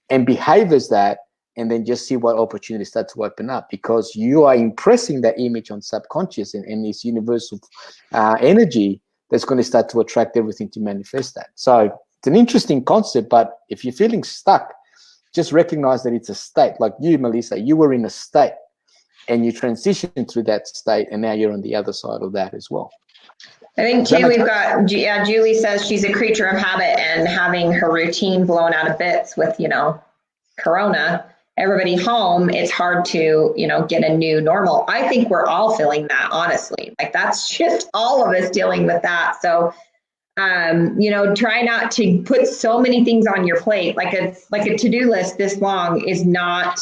S2: and behave as that, and then just see what opportunities start to open up, because you are impressing that image on subconscious and this universal energy that's going to start to attract everything to manifest that. So it's an interesting concept, but if you're feeling stuck, just recognize that it's a state. Like you, Melissa, you were in a state and you transitioned through that state, and now you're on the other side of that as well.
S1: I think too, we've got, Julie says she's a creature of habit, and having her routine blown out of bits with, Corona, everybody home, it's hard to, get a new normal. I think we're all feeling that, honestly. Like that's just all of us dealing with that. So, try not to put so many things on your plate. Like a to-do list this long is not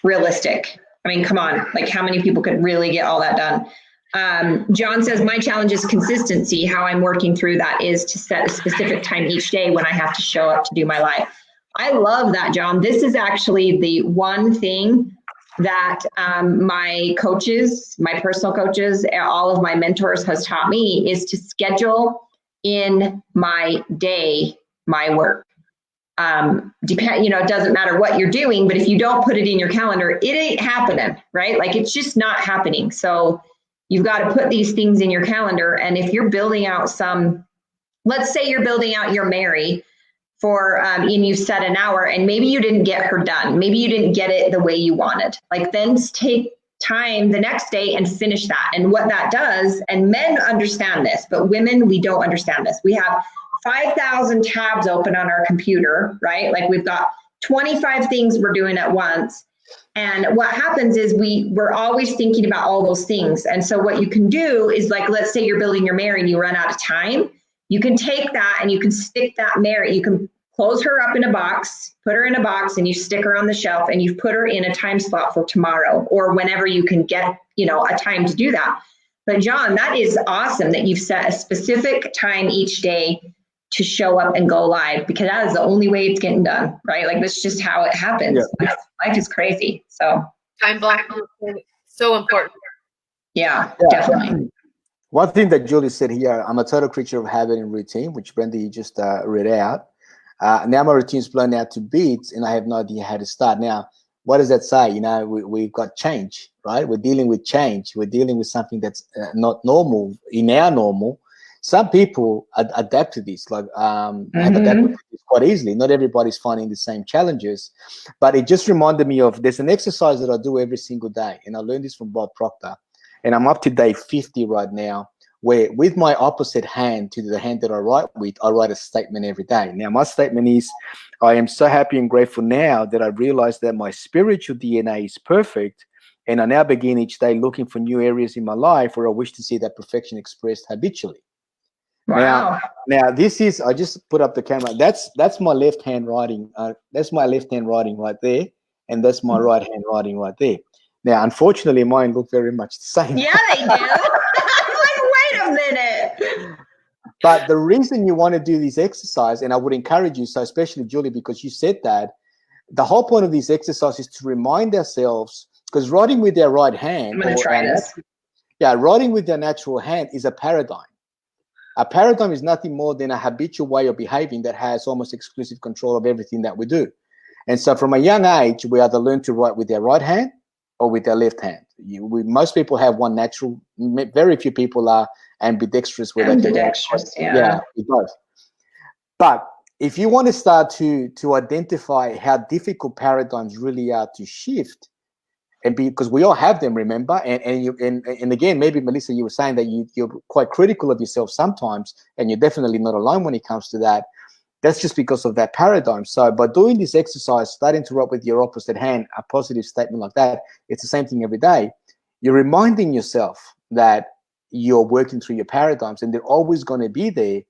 S1: realistic. I mean, come on, like how many people could really get all that done? John says, my challenge is consistency. How I'm working through that is to set a specific time each day when I have to show up to do my life. I love that, John. This is actually the one thing that my coaches, my personal coaches, all of my mentors has taught me, is to schedule in my day, my work. It doesn't matter what you're doing, but if you don't put it in your calendar, it ain't happening, right? Like it's just not happening. So you've got to put these things in your calendar. And if you're building out let's say you're building out your Mary for, and you set an hour and maybe you didn't get her done. Maybe you didn't get it the way you wanted. Like then take time the next day and finish that. And what that does, and men understand this, but women, we don't understand this. We have 5,000 tabs open on our computer, right? Like we've got 25 things we're doing at once. And what happens is we're always thinking about all those things. And so what you can do is, like, let's say you're building your Mary and you run out of time. You can take that and you can stick that Mary, you can close her up in a box, put her in a box, and you stick her on the shelf, and you've put her in a time slot for tomorrow or whenever you can get, a time to do that. But John, that is awesome that you've set a specific time each day to show up and go live, because that is the only way it's getting done, right? Like that's just how it happens. Yeah. Life is crazy. So
S3: time blocking is so important.
S1: Yeah, definitely.
S2: One thing that Julie said here, I'm a total creature of habit and routine, which Brenda, you just read out. Now my routine's blown out to bits and I have no idea how to start. Now, what does that say? We've got change, right? We're dealing with change. We're dealing with something that's not normal in our normal. Some people adapt to this, have adapted to this quite easily. Not everybody's finding the same challenges, but it just reminded me of, there's an exercise that I do every single day, and I learned this from Bob Proctor, and I'm up to day 50 right now, where with my opposite hand to the hand that I write with, I write a statement every day. Now, my statement is, I am so happy and grateful now that I realize that my spiritual DNA is perfect, and I now begin each day looking for new areas in my life where I wish to see that perfection expressed habitually.
S1: Wow.
S2: Now this is, I just put up the camera. That's my left hand writing. That's my left hand writing right there, and that's my right hand writing right there. Now, unfortunately, mine look very much the same.
S1: Yeah, they do. I'm like, wait a minute.
S2: But the reason you want to do this exercise, and I would encourage you, so especially Julie, because you said that, the whole point of this exercise is to remind ourselves, because writing with our right hand,
S1: I'm going to try this.
S2: Writing with our natural hand is a paradigm. A paradigm is nothing more than a habitual way of behaving that has almost exclusive control of everything that we do. And so from a young age, we either learn to write with our right hand or with our left hand. Most people have one natural, very few people are ambidextrous.
S1: Ambidextrous,
S2: yeah, with both. But if you want to start to identify how difficult paradigms really are to shift, and because we all have them, remember, and again, maybe Melissa, you were saying that you're quite critical of yourself sometimes, and you're definitely not alone when it comes to that. That's just because of that paradigm. So by doing this exercise, starting to write with your opposite hand, a positive statement like that, it's the same thing every day. You're reminding yourself that you're working through your paradigms, and they're always going to be there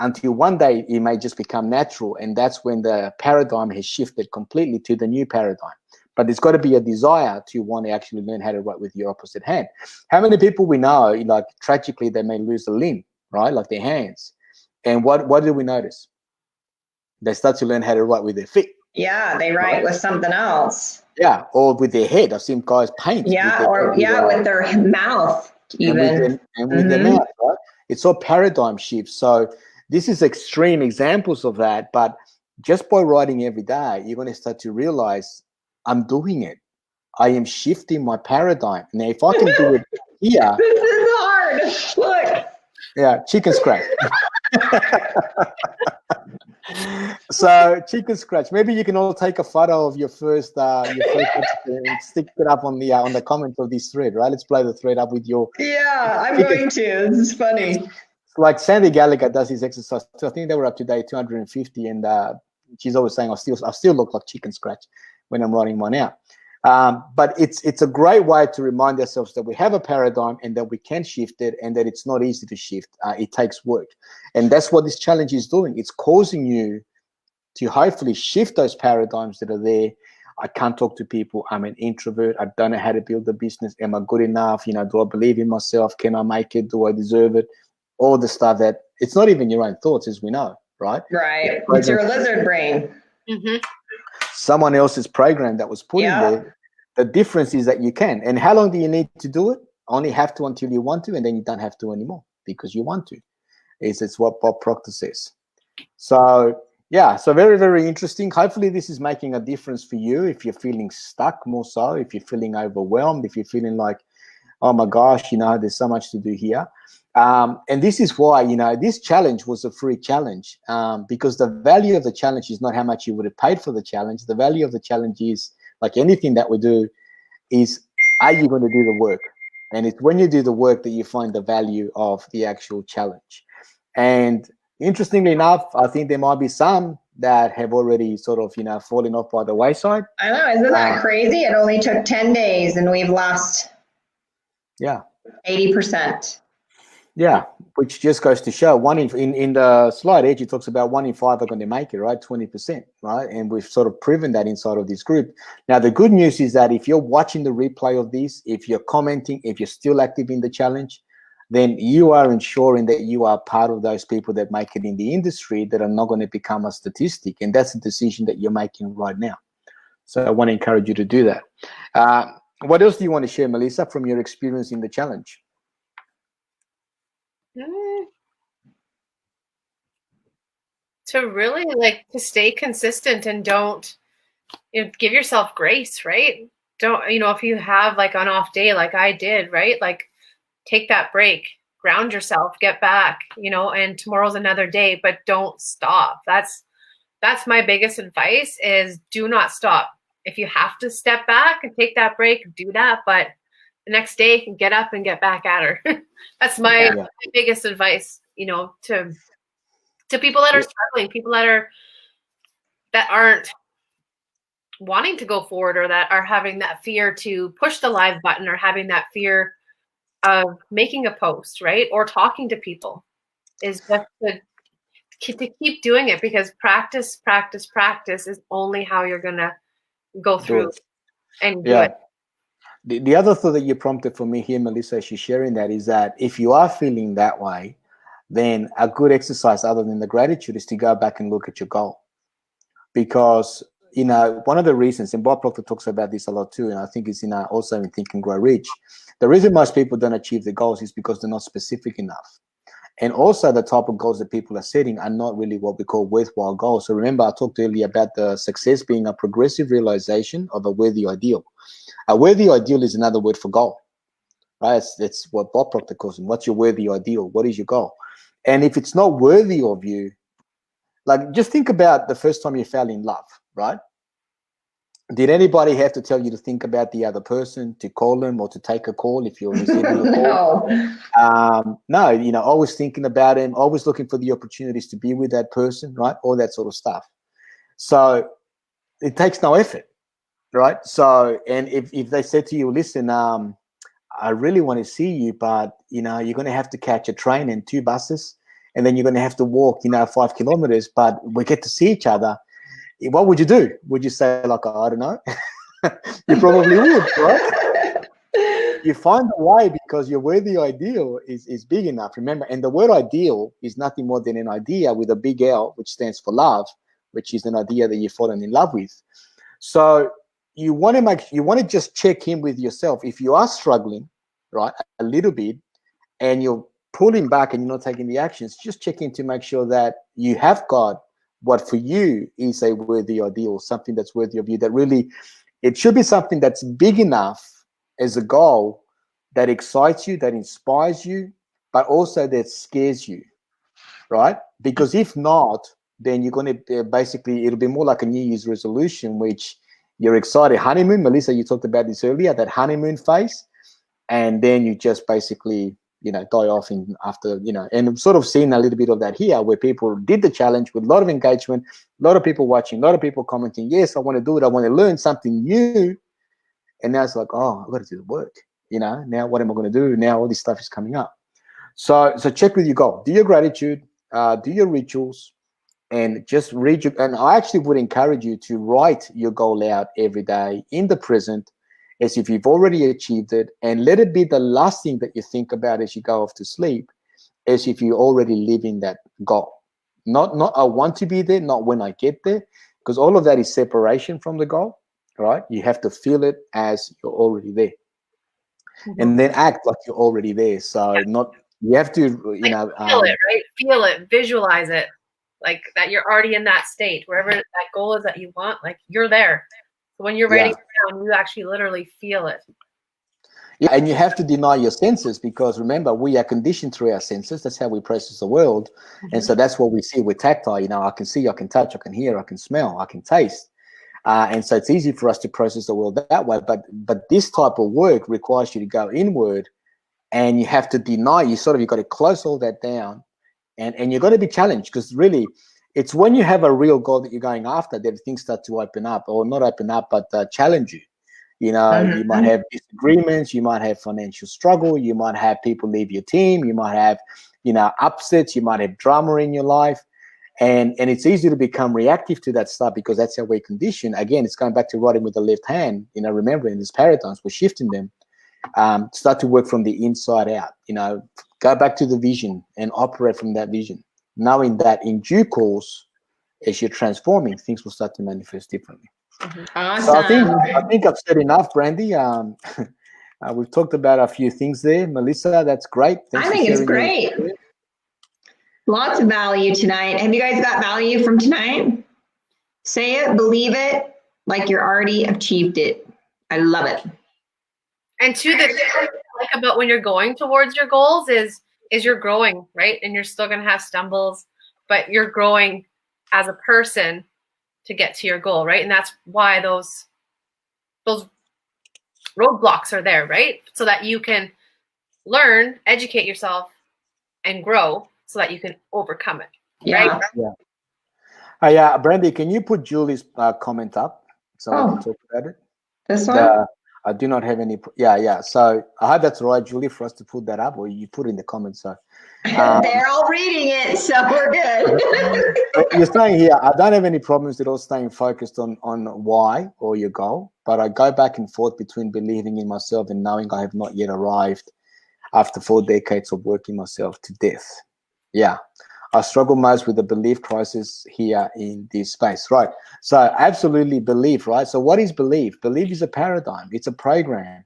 S2: until one day it may just become natural, and that's when the paradigm has shifted completely to the new paradigm. But there's got to be a desire to want to actually learn how to write with your opposite hand. How many people we know, like tragically, they may lose a limb, right? Like their hands. And what do we notice? They start to learn how to write with their feet.
S1: Yeah, they write with something else.
S2: Yeah, or with their head. I've seen guys paint.
S1: Yeah, with their mouth even.
S2: And with their mouth, right? It's all paradigm shifts. So this is extreme examples of that. But just by writing every day, you're going to start to realize I'm doing it. I am shifting my paradigm. Now, if I can do it here.
S1: This is hard. Look.
S2: Yeah, chicken scratch. So chicken scratch. Maybe you can all take a photo of your first and stick it up on the comments of this thread, right? Let's play the thread up with your.
S1: Yeah, I'm going to. This is funny.
S2: Like Sandy Gallagher does his exercise. I think they were up to day 250, and she's always saying I still look like chicken scratch when I'm writing mine out. But it's a great way to remind ourselves that we have a paradigm and that we can shift it, and that it's not easy to shift. It takes work, and that's what this challenge is doing. It's causing you to hopefully shift those paradigms that are there. I can't talk to people. I'm an introvert. I don't know how to build a business. Am I good enough? Do I believe in myself? Can I make it? Do I deserve it? All the stuff that it's not even your own thoughts, as we know, right?
S1: Right. It's your lizard brain.
S3: Mm-hmm.
S2: Someone else's program that was put in there. The difference is that you can. And how long do you need to do it? Only have to until you want to, and then you don't have to anymore because you want to. It's what Bob Proctor says. So yeah, so very, very interesting. Hopefully this is making a difference for you if you're feeling stuck, more so, if you're feeling overwhelmed, if you're feeling like, oh my gosh, there's so much to do here. And this is why, this challenge was a free challenge, because the value of the challenge is not how much you would have paid for the challenge. The value of the challenge is, like anything that we do, is, are you going to do the work? And it's when you do the work that you find the value of the actual challenge. And interestingly enough, I think there might be some that have already sort of, fallen off by the wayside.
S1: I know, isn't that crazy? It only took 10 days and we've lost 80%.
S2: Yeah, which just goes to show in the slide edge, it talks about 1 in 5 are going to make it, right? 20%, right? And we've sort of proven that inside of this group. Now, the good news is that if you're watching the replay of this, if you're commenting, if you're still active in the challenge, then you are ensuring that you are part of those people that make it in the industry that are not going to become a statistic. And that's a decision that you're making right now. So I want to encourage you to do that. What else do you want to share, Melissa, from your experience in the challenge?
S3: To really to stay consistent and don't give yourself grace, right? Don't, if you have an off day like I did, right? Take that break, ground yourself, get back, and tomorrow's another day, but don't stop. That's my biggest advice is do not stop. If you have to step back and take that break, do that. But the next day, get up and get back at her. That's my biggest advice, to people that are struggling, people that aren't wanting to go forward, or that are having that fear to push the live button, or having that fear of making a post, right? Or talking to people, is just to keep doing it, because practice is only how you're going to go through and do it.
S2: The other thought that you prompted for me here, Melissa, she's sharing that, is that if you are feeling that way, then a good exercise other than the gratitude is to go back and look at your goal. Because, one of the reasons, and Bob Proctor talks about this a lot too, and I think it's also in Think and Grow Rich, the reason most people don't achieve their goals is because they're not specific enough. And also the type of goals that people are setting are not really what we call worthwhile goals. So remember, I talked earlier about the success being a progressive realization of a worthy ideal. A worthy ideal is another word for goal, right? That's what Bob Proctor calls it. What's your worthy ideal? What is your goal? And if it's not worthy of you, just think about the first time you fell in love, right? Did anybody have to tell you to think about the other person, to call them, or to take a call if you're receiving a call? No, always thinking about him, always looking for the opportunities to be with that person, right? All that sort of stuff. So it takes no effort, right? So, and if they said to you, listen, I really want to see you, but, you're going to have to catch a train and 2 buses, and then you're going to have to walk, 5 kilometers, but we get to see each other. What would you do? Would you say, I don't know? You probably would, right? You find a way, because your worthy ideal is big enough. Remember, and the word ideal is nothing more than an idea with a big L, which stands for love, which is an idea that you've fallen in love with. So, you want to just check in with yourself. If you are struggling, right, a little bit, and you're pulling back and you're not taking the actions, just check in to make sure that you have got what for you is a worthy ideal, something that's worthy of you, that really, it should be something that's big enough as a goal that excites you, that inspires you, but also that scares you, right? Because if not, then you're going to basically, it'll be more like a New Year's resolution, which you're excited. Honeymoon, Melissa, you talked about this earlier, that honeymoon phase. And then you just basically, die off in after, and I've sort of seen a little bit of that here, where people did the challenge with a lot of engagement, a lot of people watching, a lot of people commenting, yes, I want to do it. I want to learn something new. And now it's like, oh, I've got to do the work. Now what am I going to do? Now all this stuff is coming up. So check with your goal. Do your gratitude, do your rituals, and just read your, and I actually would encourage you to write your goal out every day in the present as if you've already achieved it, and let it be the last thing that you think about as you go off to sleep, as if you're already living that goal. Not I want to be there, not when I get there, because all of that is separation from the goal, right? You have to feel it as you're already there. Mm-hmm. And then act like you're already there. So you have to,
S3: feel it, right? Feel it, visualize it, like that you're already in that state, wherever that goal is that you want, like you're there. So when you're writing it down, you actually literally feel it.
S2: Yeah, and you have to deny your senses, because remember, we are conditioned through our senses. That's how we process the world. Mm-hmm. And so that's what we see with tactile. I can see, I can touch, I can hear, I can smell, I can taste. And so it's easy for us to process the world that way. But this type of work requires you to go inward, and you have to deny. You've got to close all that down, and you've got to be challenged, because really, it's when you have a real goal that you're going after that things start to open up, or not open up, but challenge you. Mm-hmm. You might have disagreements, you might have financial struggle, you might have people leave your team, you might have, upsets, you might have drama in your life. And it's easy to become reactive to that stuff, because that's how we're conditioned. Again, it's going back to writing with the left hand, remembering these paradigms, we're shifting them. Start to work from the inside out, go back to the vision and operate from that vision, knowing that in due course, as you're transforming, things will start to manifest differently.
S1: Awesome.
S2: So I think I've said enough, Brandy. We've talked about a few things there. Melissa, that's great.
S1: Thanks I think it's great. Lots of value tonight. Have you guys got value from tonight? Say it, believe it, like you're already achieved it. I love it.
S3: And the thing I like about when you're going towards your goals is you're growing, right? And you're still going to have stumbles, but you're growing as a person to get to your goal, right? And that's why those roadblocks are there, right? So that you can learn, educate yourself, and grow, so that you can overcome it, right?
S2: Yeah. Brandy, can you put Julie's comment up so I can talk about it?
S1: This one?
S2: I do not have any. Yeah. So I hope that's right, Julie, for us to put that up, or you put it in the comments. So
S1: they're all reading it, so we're good.
S2: You're saying here, I don't have any problems at all staying focused on why or your goal, but I go back and forth between believing in myself and knowing I have not yet arrived after 4 decades of working myself to death. Yeah. I struggle most with the belief crisis here in this space, right? So absolutely belief, right? So what is belief? Belief is a paradigm. It's a program.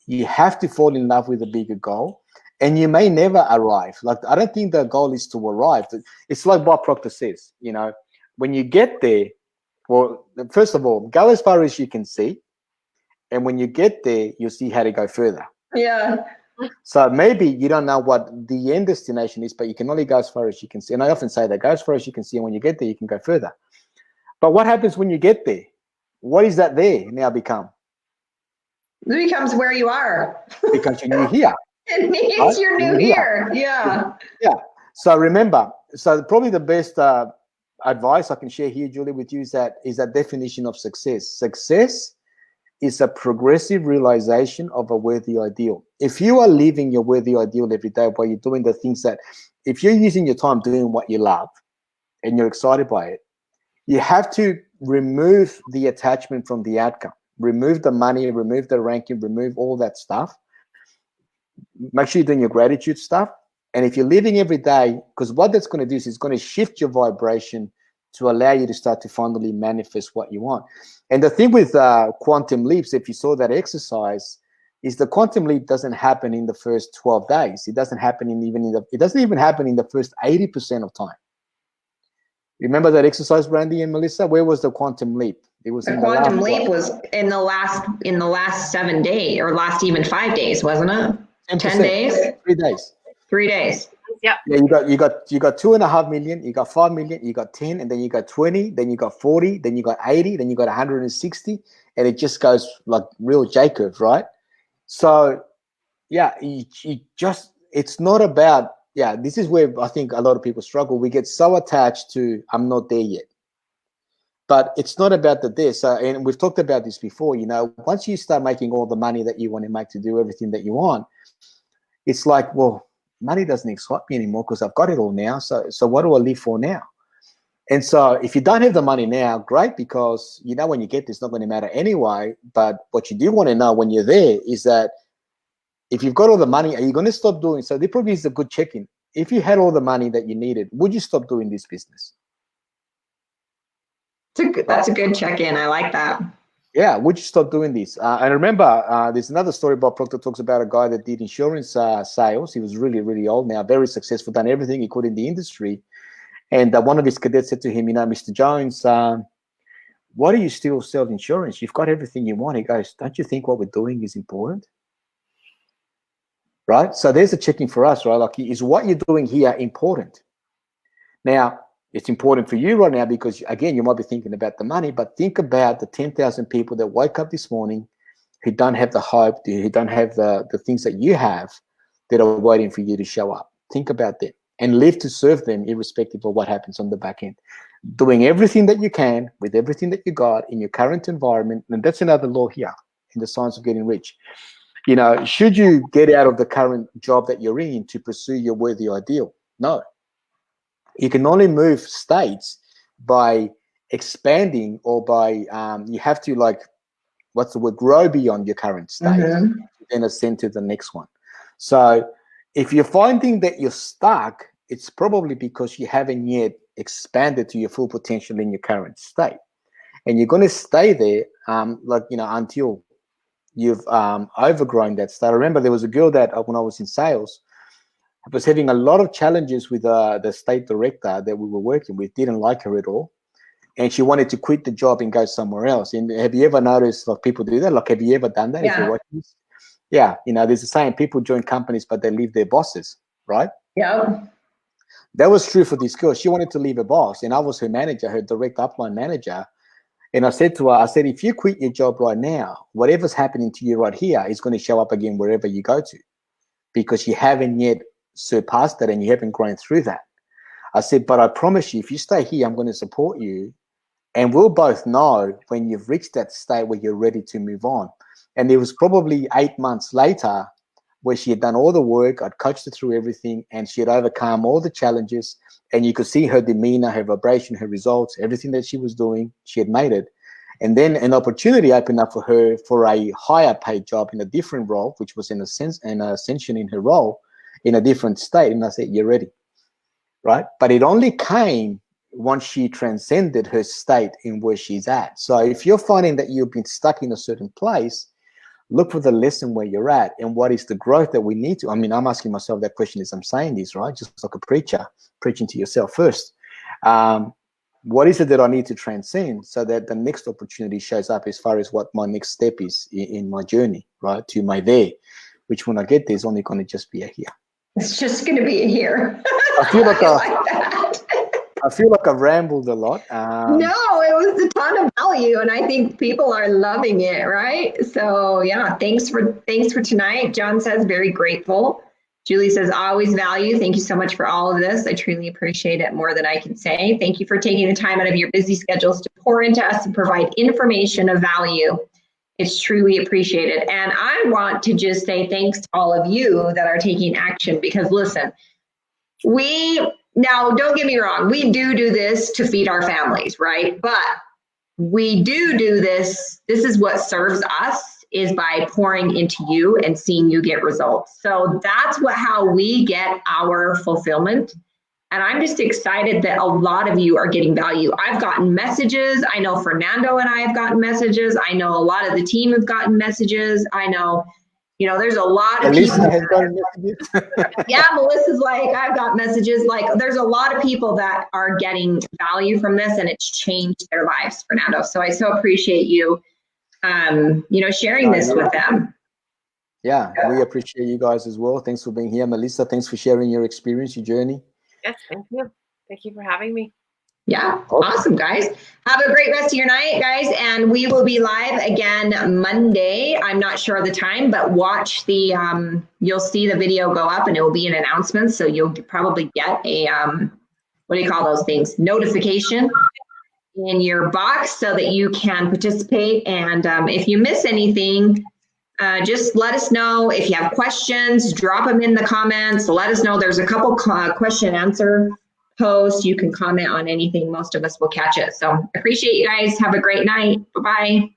S2: You have to fall in love with a bigger goal, and you may never arrive. Like, I don't think the goal is to arrive. It's like Bob Proctor says, when you get there, well, first of all, go as far as you can see. And when you get there, you'll see how to go further.
S1: Yeah.
S2: So maybe you don't know what the end destination is, but you can only go as far as you can see. And I often say that, go as far as you can see, and when you get there, you can go further. But what happens when you get there? What is that there now become?
S1: It becomes where you are.
S2: Because you're new here.
S1: It means right? You're new here. Yeah.
S2: Yeah. So remember, probably the best advice I can share here, Julie, with you is that definition of success. Success is a progressive realization of a worthy ideal. If you are living your worthy ideal every day while you're doing the things that, if you're using your time doing what you love and you're excited by it, you have to remove the attachment from the outcome. Remove the money, remove the ranking, remove all that stuff. Make sure you're doing your gratitude stuff. And if you're living every day, because what that's going to do is it's going to shift your vibration to allow you to start to finally manifest what you want. And the thing with quantum leaps, if you saw that exercise, is the quantum leap doesn't happen in the first 12 days. It doesn't happen it doesn't even happen in the first 80% of time. Remember that exercise, Brandy and Melissa? Where was the quantum leap? It was
S1: the quantum leap was in the last 7 days, or last even 5 days, wasn't it? 10 days?
S2: 3 days.
S1: 3 days.
S3: Yep.
S2: Yeah, you got 2.5 million, you got 5 million, you got 10, and then you got 20, then you got 40, then you got 80, then you got 160, and it just goes like real J-curve, right? So yeah, it's not about, this is where I think a lot of people struggle. We get so attached to, I'm not there yet. But it's not about the there. So, and we've talked about this before, once you start making all the money that you want to make to do everything that you want, it's like, well, money doesn't excite me anymore because I've got it all now. So what do I live for now? And so if you don't have the money now, great, because when you get there, it's not going to matter anyway. But what you do want to know when you're there is that if you've got all the money, are you going to stop doing? So there probably is a good check-in. If you had all the money that you needed, would you stop doing this business?
S1: That's a good check-in. I like that.
S2: Yeah, would you stop doing this? And remember, there's another story Bob Proctor talks about, a guy that did insurance sales. He was really, really old now, very successful, done everything he could in the industry. And one of his cadets said to him, Mr. Jones, why do you still sell insurance? You've got everything you want. He goes, don't you think what we're doing is important? Right? So there's a check-in for us, right? Like, is what you're doing here important? Now, it's important for you right now because, again, you might be thinking about the money, but think about the 10,000 people that wake up this morning who don't have the hope, who don't have the things that you have, that are waiting for you to show up. Think about them and live to serve them irrespective of what happens on the back end. Doing everything that you can with everything that you got in your current environment. And that's another law here in the Science of Getting Rich. Should you get out of the current job that you're in to pursue your worthy ideal? No. You can only move states by expanding, or by you have to, like, what's the word, grow beyond your current state, then ascend to the next one. So if you're finding that you're stuck, it's probably because you haven't yet expanded to your full potential in your current state, and you're going to stay there until you've overgrown that state. I remember there was a girl that when I was in sales, I was having a lot of challenges with the state director that we were working with, didn't like her at all. And she wanted to quit the job and go somewhere else. And have you ever noticed, like, people do that? Like, have you ever done that?
S1: Yeah.
S2: If you're watching this? Yeah. There's a saying, people join companies, but they leave their bosses, right?
S1: Yeah.
S2: That was true for this girl. She wanted to leave her boss, and I was her manager, her direct upline manager. And I said to her, if you quit your job right now, whatever's happening to you right here is going to show up again wherever you go to, because you haven't yet surpassed that and you haven't grown through that. I said, but I promise you, if you stay here, I'm going to support you, and we'll both know when you've reached that state where you're ready to move on. And it was probably 8 months later where she had done all the work. I'd coached her through everything, and she had overcome all the challenges, and you could see her demeanor, her vibration, her results, everything that she was doing, she had made it. And then an opportunity opened up for her for a higher paid job in a different role, which was an ascension in her role in a different state. And I said, you're ready, right? But it only came once she transcended her state in where she's at. So if you're finding that you've been stuck in a certain place, look for the lesson where you're at and what is the growth that we need to. I'm asking myself that question as I'm saying this, right? Just like a preacher, preaching to yourself first. What is it that I need to transcend so that the next opportunity shows up as far as what my next step is in my journey, right? To my there, which when I get there is only going to just be a here.
S1: It's just going to be here.
S2: I feel like
S1: that.
S2: I feel like I've rambled a lot.
S1: No, it was a ton of value, and I think people are loving it, right? So yeah, thanks for tonight. John says very grateful. Julie says always value. Thank you so much for all of this. I truly appreciate it more than I can say. Thank you for taking the time out of your busy schedules to pour into us and provide information of value. It's truly appreciated. And I want to just say thanks to all of you that are taking action, because listen, now don't get me wrong, we do this to feed our families, right? But we do this. This is what serves us, is by pouring into you and seeing you get results. So that's how we get our fulfillment. And I'm just excited that a lot of you are getting value. I've gotten messages. I know Fernando and I have gotten messages. I know a lot of the team have gotten messages. I know, you know, there's a lot of
S2: Melissa
S1: people.
S2: has gotten messages.
S1: Yeah, Melissa's like, I've got messages. Like, there's a lot of people that are getting value from this, and it's changed their lives, Fernando. So I so appreciate you, you know, sharing this with them.
S2: Yeah, we appreciate you guys as well. Thanks for being here. Melissa, thanks for sharing your experience, your journey.
S3: Yes, thank you. Thank you for having me.
S1: Yeah, awesome, guys. Have a great rest of your night, guys. And we will be live again Monday. I'm not sure of the time, but watch the, you'll see the video go up and it will be an announcement. So you'll probably get a, what do you call those things? Notification in your box so that you can participate. And if you miss anything, just let us know. If you have questions, drop them in the comments. Let us know. There's a couple question answer posts. You can comment on anything. Most of us will catch it. So appreciate you guys. Have a great night. Bye-bye.